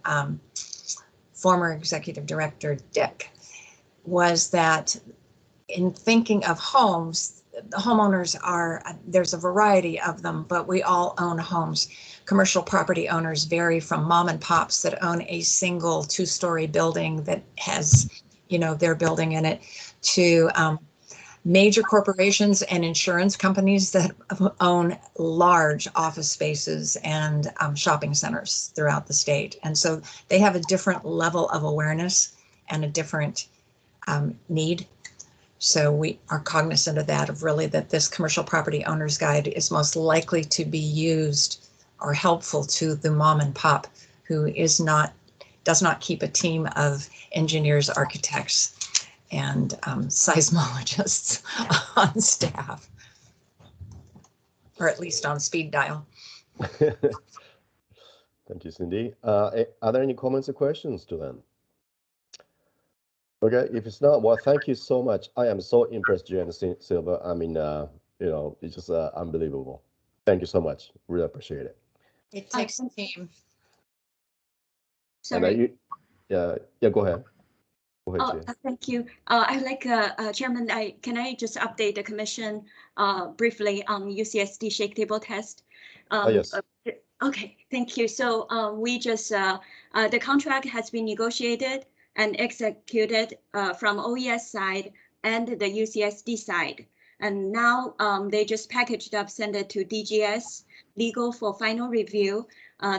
former executive director Dick, was that in thinking of homes, the homeowners there's a variety of them, but we all own homes. Commercial property owners vary from mom and pops that own a single 2-story building that has, you know, their building in it, to major corporations and insurance companies that own large office spaces and shopping centers throughout the state. And so they have a different level of awareness and a different need. So we are cognizant of that, of really that this commercial property owner's guide is most likely to be used or helpful to the mom and pop who does not keep a team of engineers, architects, and seismologists on staff, or at least on speed dial. Thank you, Cindy. Are there any comments or questions to them? Okay, if it's not, well, thank you so much. I am so impressed, Jen Silva. I mean, you know, it's just unbelievable. Thank you so much. Really appreciate it. It takes a team. Sorry. Yeah, go ahead. Go ahead, Jen. Thank you. I'd like, Chairman, can I just update the commission briefly on UCSD shake table test? Yes. Okay, thank you. So we just, the contract has been negotiated and executed from OES side and the UCSD side. And now they just packaged up, send it to DGS legal for final review.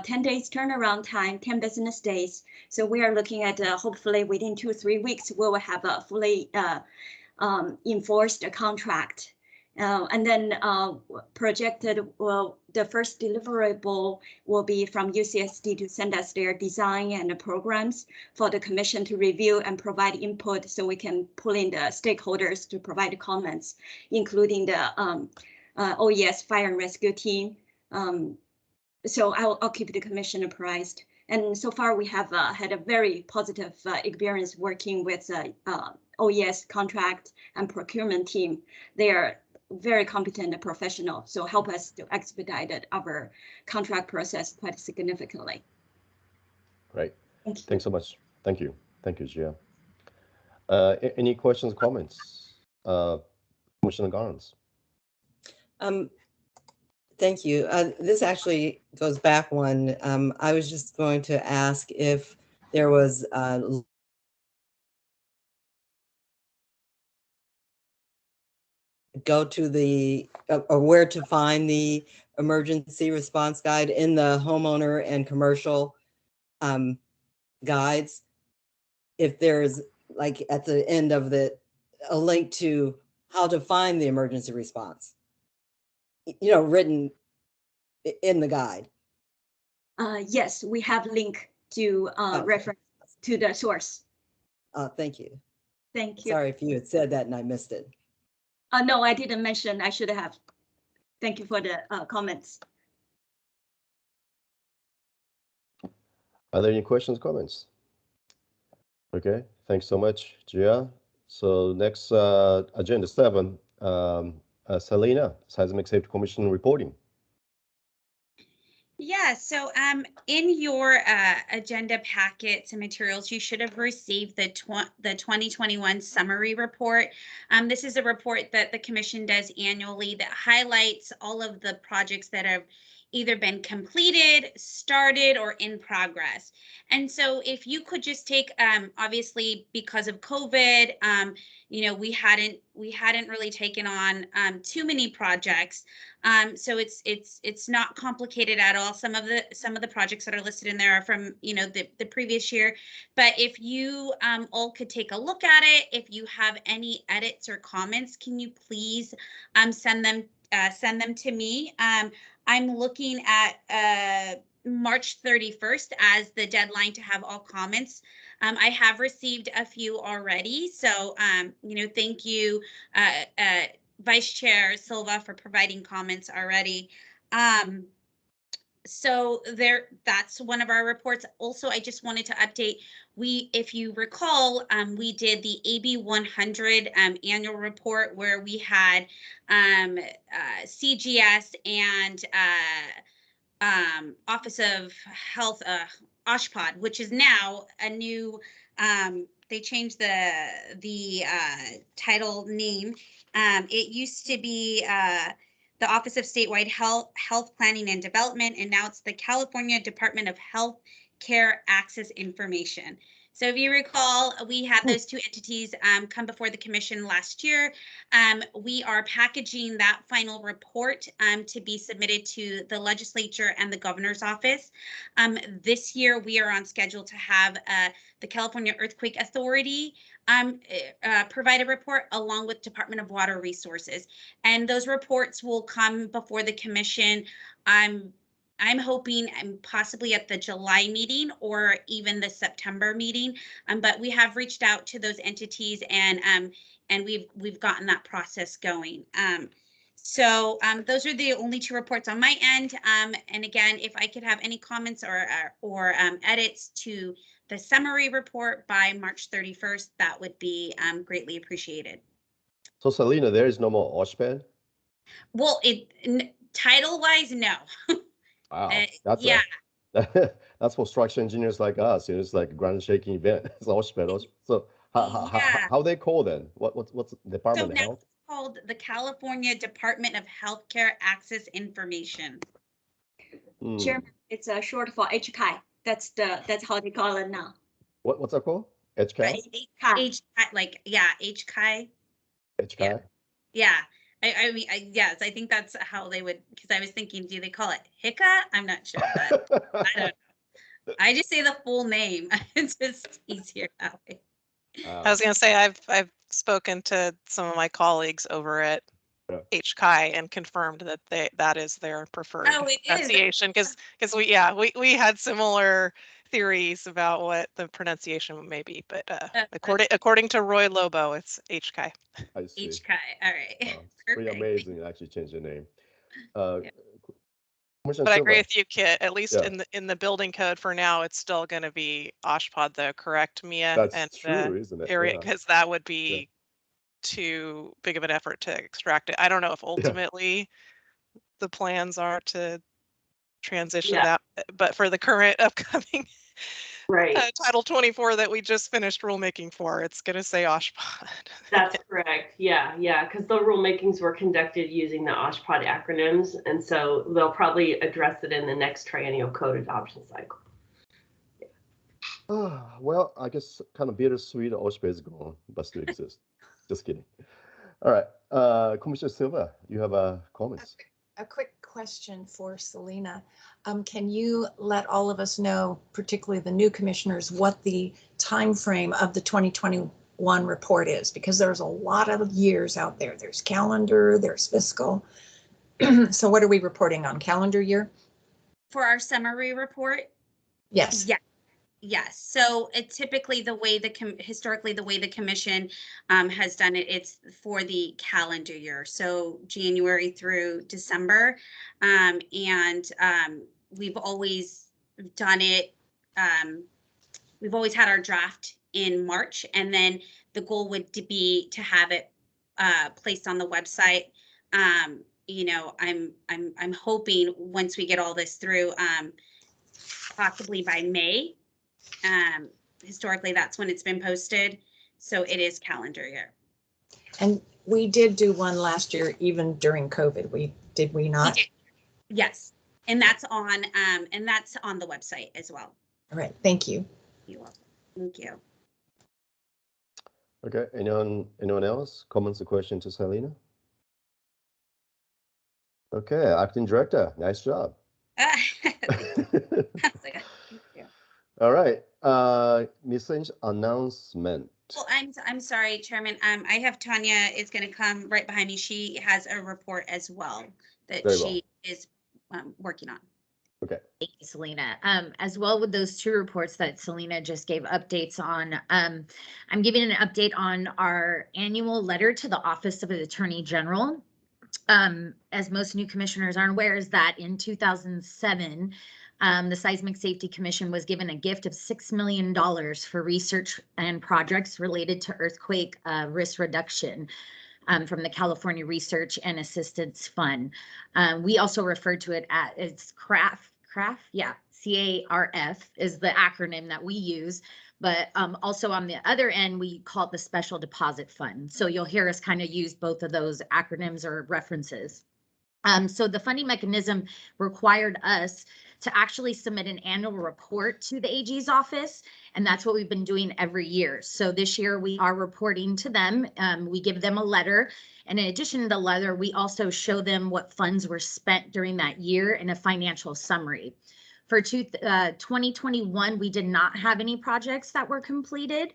10 days turnaround time, 10 business days. So we are looking at hopefully within 2-3 weeks, we will have a fully enforced contract. And then projected, well, the first deliverable will be from UCSD to send us their design and the programs for the commission to review and provide input, so we can pull in the stakeholders to provide comments, including the OES fire and rescue team. So I'll keep the commission apprised. And so far we have had a very positive experience working with OES contract and procurement team. They are very competent and professional, so help us to expedite our contract process quite significantly. Great. Thank you. Thanks so much. Thank you. Thank you, Gia. Any questions, comments? Commissioner Garnes. Thank you. This actually goes back one. I was just going to ask if there was go to the or where to find the emergency response guide in the homeowner and commercial guides. If there's like at the end of a link to how to find the emergency response, you know, written in the guide. Yes, we have link to reference to the source. Thank you. Thank you. Sorry if you had said that and I missed it. No, I didn't mention. I should have. Thank you for the comments. Are there any questions, comments? Okay, thanks so much, Gia. So next, agenda 7, Selena, Seismic Safety Commission reporting. Yeah, so in your agenda packets and materials, you should have received the 2021 summary report. This is a report that the commission does annually that highlights all of the projects that have either been completed, started, or in progress. And so if you could just take, obviously because of COVID, you know, we hadn't really taken on too many projects. So it's not complicated at all. Some of the projects that are listed in there are from, you know, the previous year. But if you all could take a look at it, if you have any edits or comments, can you please send them to me? I'm looking at March 31st as the deadline to have all comments. I have received a few already, so you know, thank you, Vice Chair Silva, for providing comments already. So that's one of our reports. Also, I just wanted to update, if you recall, we did the AB 100 annual report where we had CGS and Office of Health, OSHPD, which is now a new, they changed the title name. It used to be the Office of Statewide Health Planning and Development, and now it's the California Department of Health Care Access Information. So if you recall, we had those two entities come before the commission last year. We are packaging that final report to be submitted to the legislature and the governor's office. This year, we are on schedule to have the California Earthquake Authority provide a report along with Department of Water Resources. And those reports will come before the commission. I'm hoping possibly at the July meeting or even the September meeting, but we have reached out to those entities and we've gotten that process going. So those are the only two reports on my end. And again, if I could have any comments or edits to the summary report by March 31st, that would be greatly appreciated. So Selena, there is no more OSHPD? Well, title-wise, no. Wow, yeah. That's for structural engineers like us. You know, it's like a ground-shaking event. It's OSHPD. So how they call then? What's the Department of Health? It's called the California Department of Healthcare Access Information. Chairman, it's a short for HCI. That's how they call it now. What's that called? HCI? HCI, like, yeah, HCI. HCI? Yeah. I mean, yes, I think that's how they would, because I was thinking, do they call it Hicka? I'm not sure, but I don't know. I just say the full name. It's just easier that way. I was going to say, I've spoken to some of my colleagues over at HCI and confirmed that that is their preferred pronunciation, because we had similar theories about what the pronunciation may be, but according to Roy Lobo, it's HCI. I see. HCI, all right. It's pretty amazing to actually change the name. But I agree with you, Kit. At least in the building code for now, it's still going to be Oshpod, the correct MIA. That's true, isn't it? Area, because that would be too big of an effort to extract it. I don't know if ultimately the plans are to transition that, but for the current upcoming Title 24 that we just finished rulemaking for, it's going to say Oshpod. That's correct. Yeah, because the rulemakings were conducted using the Oshpod acronyms, and so they'll probably address it in the next triennial code adoption cycle. Well, I guess kind of bittersweet. Oshpod is gone, but still exists. Just kidding. All right, Commissioner Silva, you have comments. A quick question for Selena. Can you let all of us know, particularly the new commissioners, what the time frame of the 2021 report is? Because there's a lot of years out there. There's calendar, there's fiscal. So what are we reporting on? Calendar year? For our summary report? Yes. Yeah. Yes. So it typically historically the way the commission has done it, it's for the calendar year. So January through December. We've always done it. We've always had our draft in March, and then the goal would be to have it placed on the website. You know, I'm hoping once we get all this through, possibly by May. Historically, that's when it's been posted. So it is calendar year. And we did do one last year, even during COVID. Did we not? We did. Yes. And that's on the website as well. All right. Thank you. You're welcome. Thank you. Okay. Anyone else? Comments or questions to Selena? Okay. Acting Director. Nice job. All right. Message announcement. Well, I'm sorry, Chairman. I have Tanya is going to come right behind me. She has a report as well that she is working on. Okay. Thank you, Selena. As well with those two reports that Selena just gave updates on, I'm giving an update on our annual letter to the Office of the Attorney General. As most new commissioners are aware, is that in 2007, the Seismic Safety Commission was given a gift of $6 million for research and projects related to earthquake risk reduction from the California Research and Assistance Fund. We also refer to it as CRAF, yeah, CARF is the acronym that we use. But also on the other end, we call it the Special Deposit Fund. So you'll hear us kind of use both of those acronyms or references. So the funding mechanism required us to actually submit an annual report to the AG's office, and that's what we've been doing every year. So this year we are reporting to them. We give them a letter, and in addition to the letter, we also show them what funds were spent during that year in a financial summary. For 2021, we did not have any projects that were completed,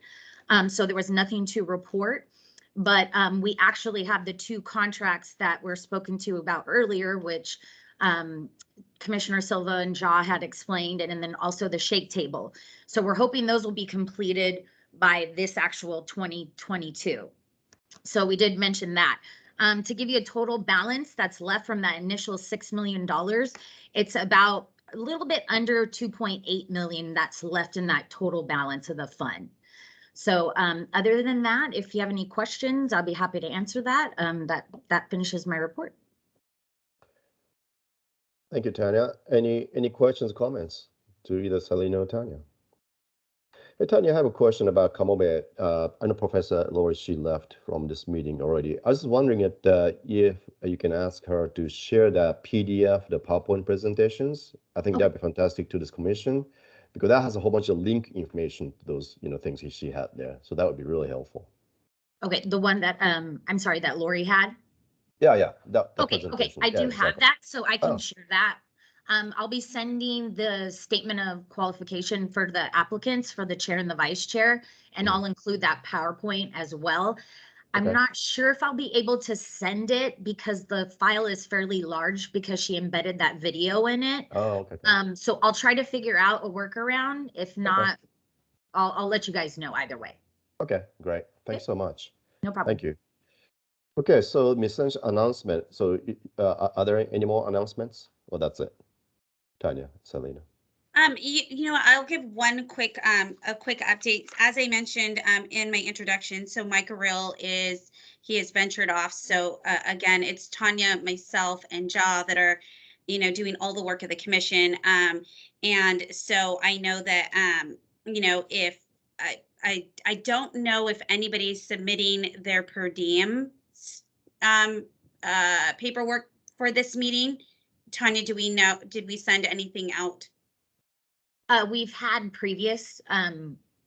so there was nothing to report. But we actually have the two contracts that were spoken to about earlier, which Commissioner Silva and Ja had explained, and then also the shake table. So we're hoping those will be completed by this actual 2022. So we did mention that. To give you a total balance that's left from that initial $6 million, it's about a little bit under 2.8 million that's left in that total balance of the fund. So other than that, if you have any questions, I'll be happy to answer that. That finishes my report. Thank you, Tanya. Any questions, comments to either Selena or Tanya? Hey, Tanya, I have a question about Kamome. I know Professor Lori, she left from this meeting already. I was wondering if you can ask her to share that PDF, the PowerPoint presentations. I think that'd be fantastic to this commission, because that has a whole bunch of link information to those, things she had there. So that would be really helpful. Okay, the one that I'm sorry, that Lori had. Yeah. That Okay, presentation. I Yeah, do have exactly. that, so I can Oh. share that. I'll be sending the statement of qualification for the applicants for the chair and the vice chair, and I'll include that PowerPoint as well. I'm Okay. not sure if I'll be able to send it because the file is fairly large because she embedded that video in it. Oh, okay. So I'll try to figure out a workaround. If not, I'll let you guys know either way. Okay, great. Thanks so much. No problem. Thank you. Okay, so Ms. Sun's announcement. So are there any more announcements? Well, that's it. Tanya, Selena. You know, I'll give one quick a quick update. As I mentioned in my introduction, so Mike Arill he has ventured off. So again, it's Tanya, myself, and Ja that are, you know, doing all the work of the commission. And so I know that you know, if I don't know if anybody's submitting their per diem paperwork for this meeting. Tanya, do we know? Did we send anything out? We've had previous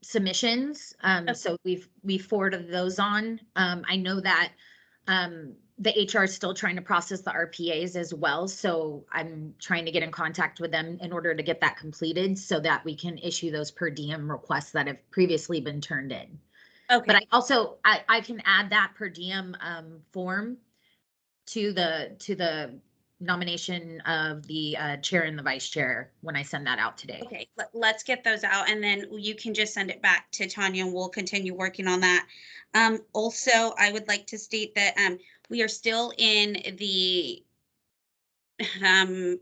submissions, so we've forwarded those on. I know that the HR is still trying to process the RPAs as well, so I'm trying to get in contact with them in order to get that completed so that we can issue those per diem requests that have previously been turned in. Okay. But I also I can add that per diem form to the nomination of the chair and the vice chair when I send that out today. Okay, let's get those out, and then you can just send it back to Tanya and we'll continue working on that. Also, I would like to state that we are still in the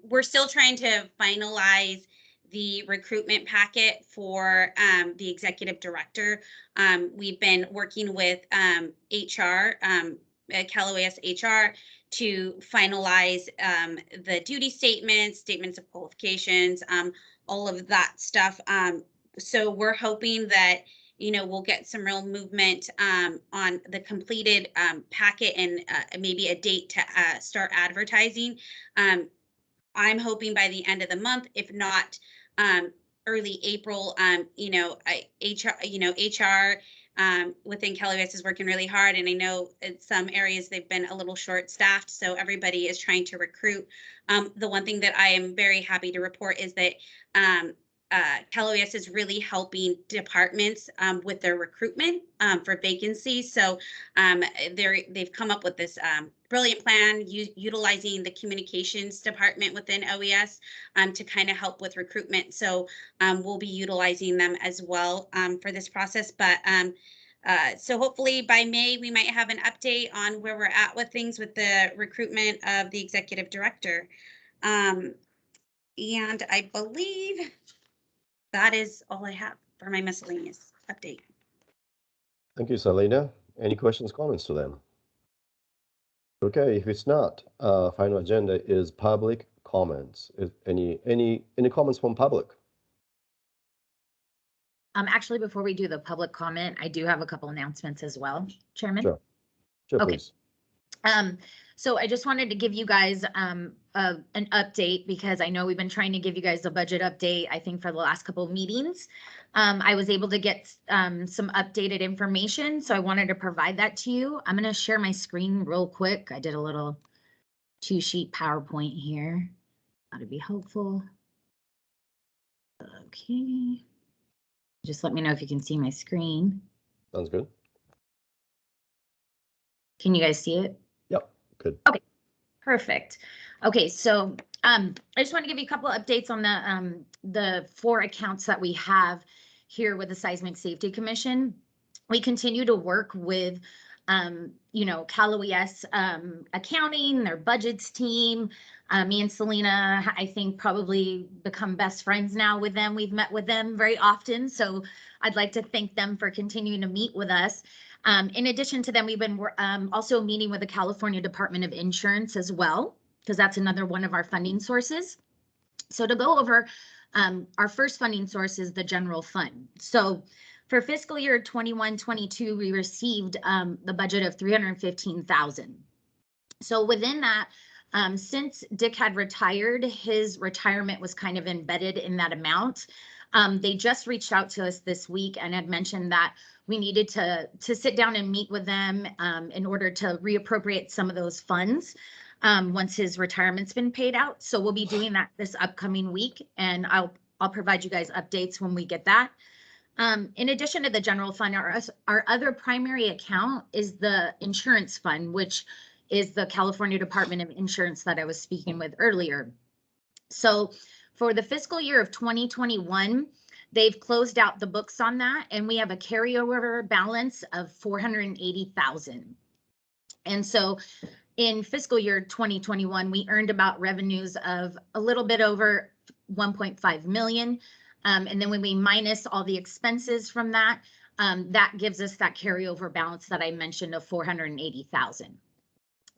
we're still trying to finalize the recruitment packet for the executive director. We've been working with HR, Cal OES HR, to finalize the duty statements of qualifications, all of that stuff. So we're hoping that, you know, we'll get some real movement on the completed packet and maybe a date to start advertising. I'm hoping by the end of the month, if not early April. You know, HR within Cal OES is working really hard, and I know in some areas they've been a little short-staffed, so everybody is trying to recruit. The one thing that I am very happy to report is that Cal OES is really helping departments with their recruitment for vacancies. So they've come up with this brilliant plan utilizing the communications department within OES to kind of help with recruitment. So we'll be utilizing them as well for this process. But so hopefully by May, we might have an update on where we're at with things with the recruitment of the executive director. And I believe that is all I have for my miscellaneous update. Thank you, Selena. Any questions, comments to them? Okay, if it's not, final agenda is public comments. Any comments from public? Actually, before we do the public comment, I do have a couple announcements as well, Chairman. Sure, Okay. Please. So I just wanted to give you guys an update because I know we've been trying to give you guys a budget update, I think, for the last couple of meetings. I was able to get some updated information, so I wanted to provide that to you. I'm going to share my screen real quick. I did a little 2-sheet PowerPoint here. That'd be helpful. Okay. Just let me know if you can see my screen. Sounds good. Can you guys see it? Yep, good. Okay, perfect. Okay, so I just want to give you a couple of updates on the 4 accounts that we have here with the Seismic Safety Commission. We continue to work with you know, Cal OES accounting, their budgets team. Me and Selena, I think, probably become best friends now with them. We've met with them very often, so I'd like to thank them for continuing to meet with us. In addition to them, we've been also meeting with the California Department of Insurance as well, because that's another one of our funding sources. So to go over, our first funding source is the general fund. So for fiscal year 21-22, we received the budget of $315,000. So within that, since Dick had retired, his retirement was kind of embedded in that amount. They just reached out to us this week and had mentioned that we needed to sit down and meet with them in order to reappropriate some of those funds once his retirement's been paid out. So we'll be doing that this upcoming week, and I'll provide you guys updates when we get that. In addition to the general fund, our other primary account is the insurance fund, which is the California Department of Insurance that I was speaking with earlier. So for the fiscal year of 2021, they've closed out the books on that, and we have a carryover balance of $480,000. And so in fiscal year 2021, we earned about revenues of a little bit over 1.5 million. And then when we minus all the expenses from that, that gives us that carryover balance that I mentioned of 480,000.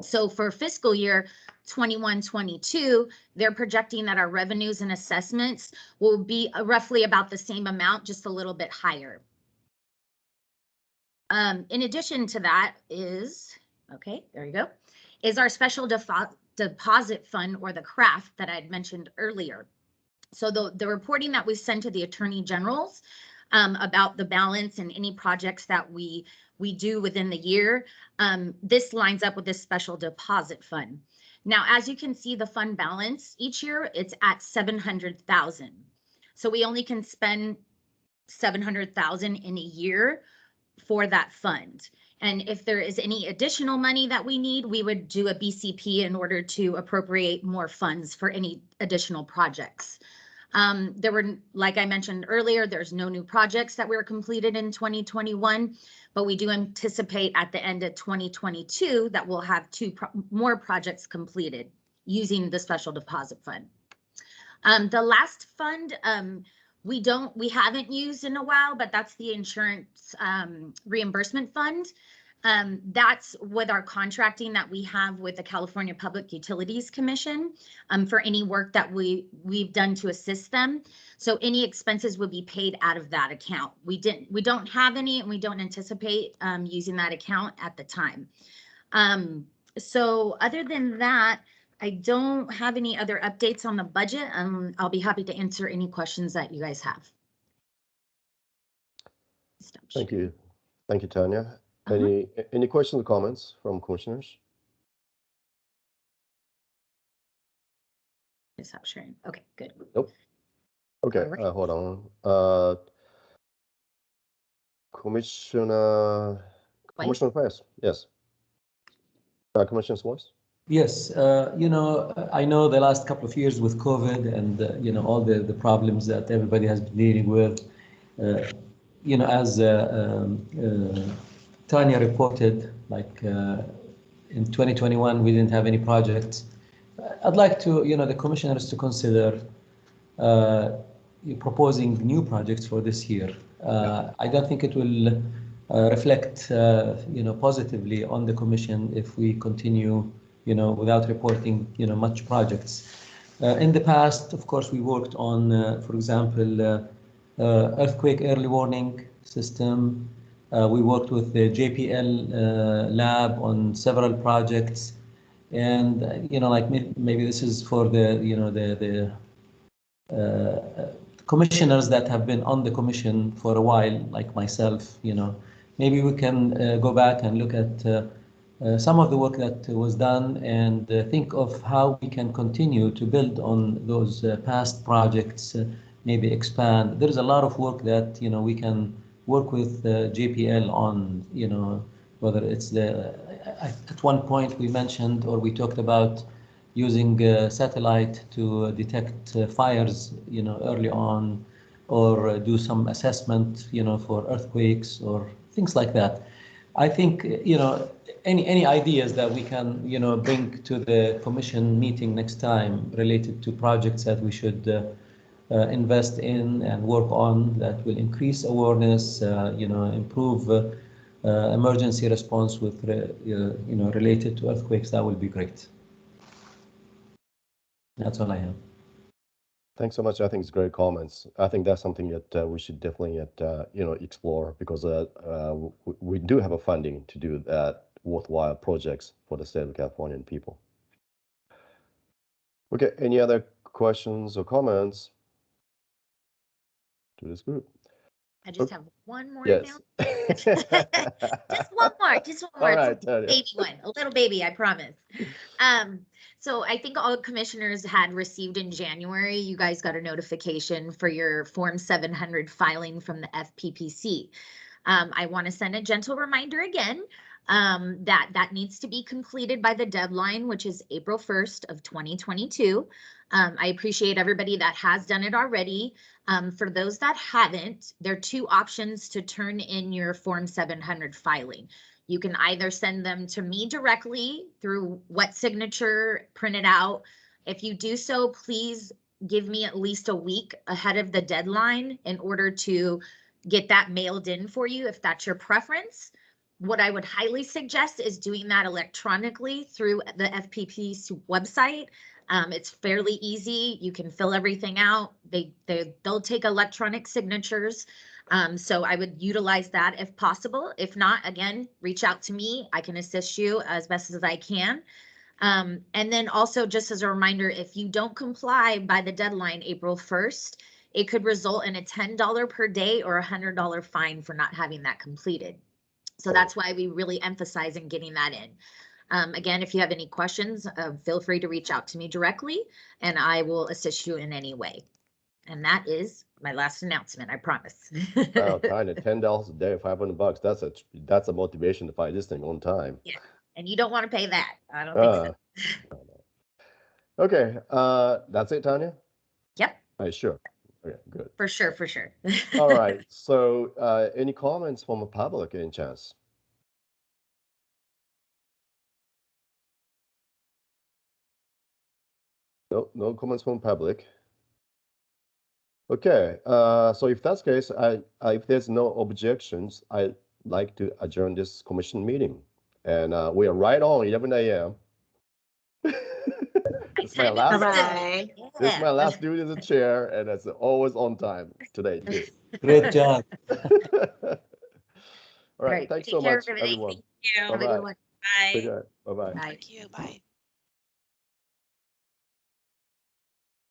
So for fiscal year 21-22, they're projecting that our revenues and assessments will be roughly about the same amount, just a little bit higher. In addition to that is, okay, there you go, is our special deposit fund, or the CRAFT, that I'd mentioned earlier. So the reporting that we send to the attorney generals about the balance and any projects that we do within the year, this lines up with this special deposit fund. Now, as you can see, the fund balance each year, it's at 700,000. So we only can spend 700,000 in a year for that fund. And if there is any additional money that we need, we would do a BCP in order to appropriate more funds for any additional projects. There were, like I mentioned earlier, there's no new projects that were completed in 2021, but we do anticipate at the end of 2022 that we'll have more projects completed using the special deposit fund. The last fund we haven't used in a while, but that's the insurance reimbursement fund. That's with our contracting that we have with the California Public Utilities Commission for any work that we've done to assist them. So any expenses would be paid out of that account. We don't have any, and we don't anticipate using that account at the time. So other than that, I don't have any other updates on the budget. I'll be happy to answer any questions that you guys have. Thank you. Thank you, Tanya. Any questions or comments from commissioners? Stop sharing. Okay, good. Nope. Okay, right. Hold on. Commissioner Fayez, yes. Commissioner Swartz? Yes, I know the last couple of years with COVID and, all the problems that everybody has been dealing with, as Tanya reported, like in 2021, we didn't have any projects. I'd like to, the commissioners to consider proposing new projects for this year. I don't think it will reflect, positively on the commission if we continue, without reporting, much projects. In the past, of course, we worked on, for example, earthquake early warning system. We worked with the JPL lab on several projects, and like maybe this is for the commissioners that have been on the commission for a while, like myself. Maybe we can go back and look at some of the work that was done and think of how we can continue to build on those past projects, maybe expand. There's a lot of work that we can work with JPL on, whether it's at one point we mentioned or we talked about using satellite to detect fires, early on, or do some assessment, for earthquakes or things like that. I think, any ideas that we can, bring to the commission meeting next time related to projects that we should invest in and work on that will increase awareness, improve emergency response with, related to earthquakes, that would be great. That's all I have. Thanks so much. I think it's great comments. I think that's something that we should definitely, explore, because we do have a funding to do that worthwhile projects for the state of California and people. Okay, any other questions or comments? to this group. I just have one more Yes. announcement. Just one more. All right, It's a baby one, a little baby, I promise. So I think all commissioners had received in January, you guys got a notification for your Form 700 filing from the FPPC. I want to send a gentle reminder again that needs to be completed by the deadline, which is April 1st of 2022. I appreciate everybody that has done it already. For those that haven't, there are two options to turn in your Form 700 filing. You can either send them to me directly through wet signature, print it out. If you do so, please give me at least a week ahead of the deadline in order to get that mailed in for you if that's your preference. What I would highly suggest is doing that electronically through the FPP's website. It's fairly easy. You can fill everything out. They'll take electronic signatures. So I would utilize that if possible. If not, again, reach out to me. I can assist you as best as I can. And then also just as a reminder, if you don't comply by the deadline, April 1st, it could result in a $10 per day or $100 fine for not having that completed. So that's why we really emphasize in getting that in. Again, if you have any questions, feel free to reach out to me directly and I will assist you in any way. And that is my last announcement, I promise. Wow, kind of $10 a day, $500. That's a motivation to fight this thing on time. Yeah, and you don't want to pay that. I don't think so. Okay, that's it, Tanya? Yep. All right, sure. Okay, good. For sure, for sure. All right, so any comments from the public, any chance? No comments from public. Okay, so if that's the case, if there's no objections, I'd like to adjourn this commission meeting. And we are right on 11 a.m. This is my last duty as a chair, and it's always on time today. Great job. All right, thanks so much, everyone. Thank you. Bye-bye. Bye. Take care. Bye-bye. Thank you. Bye.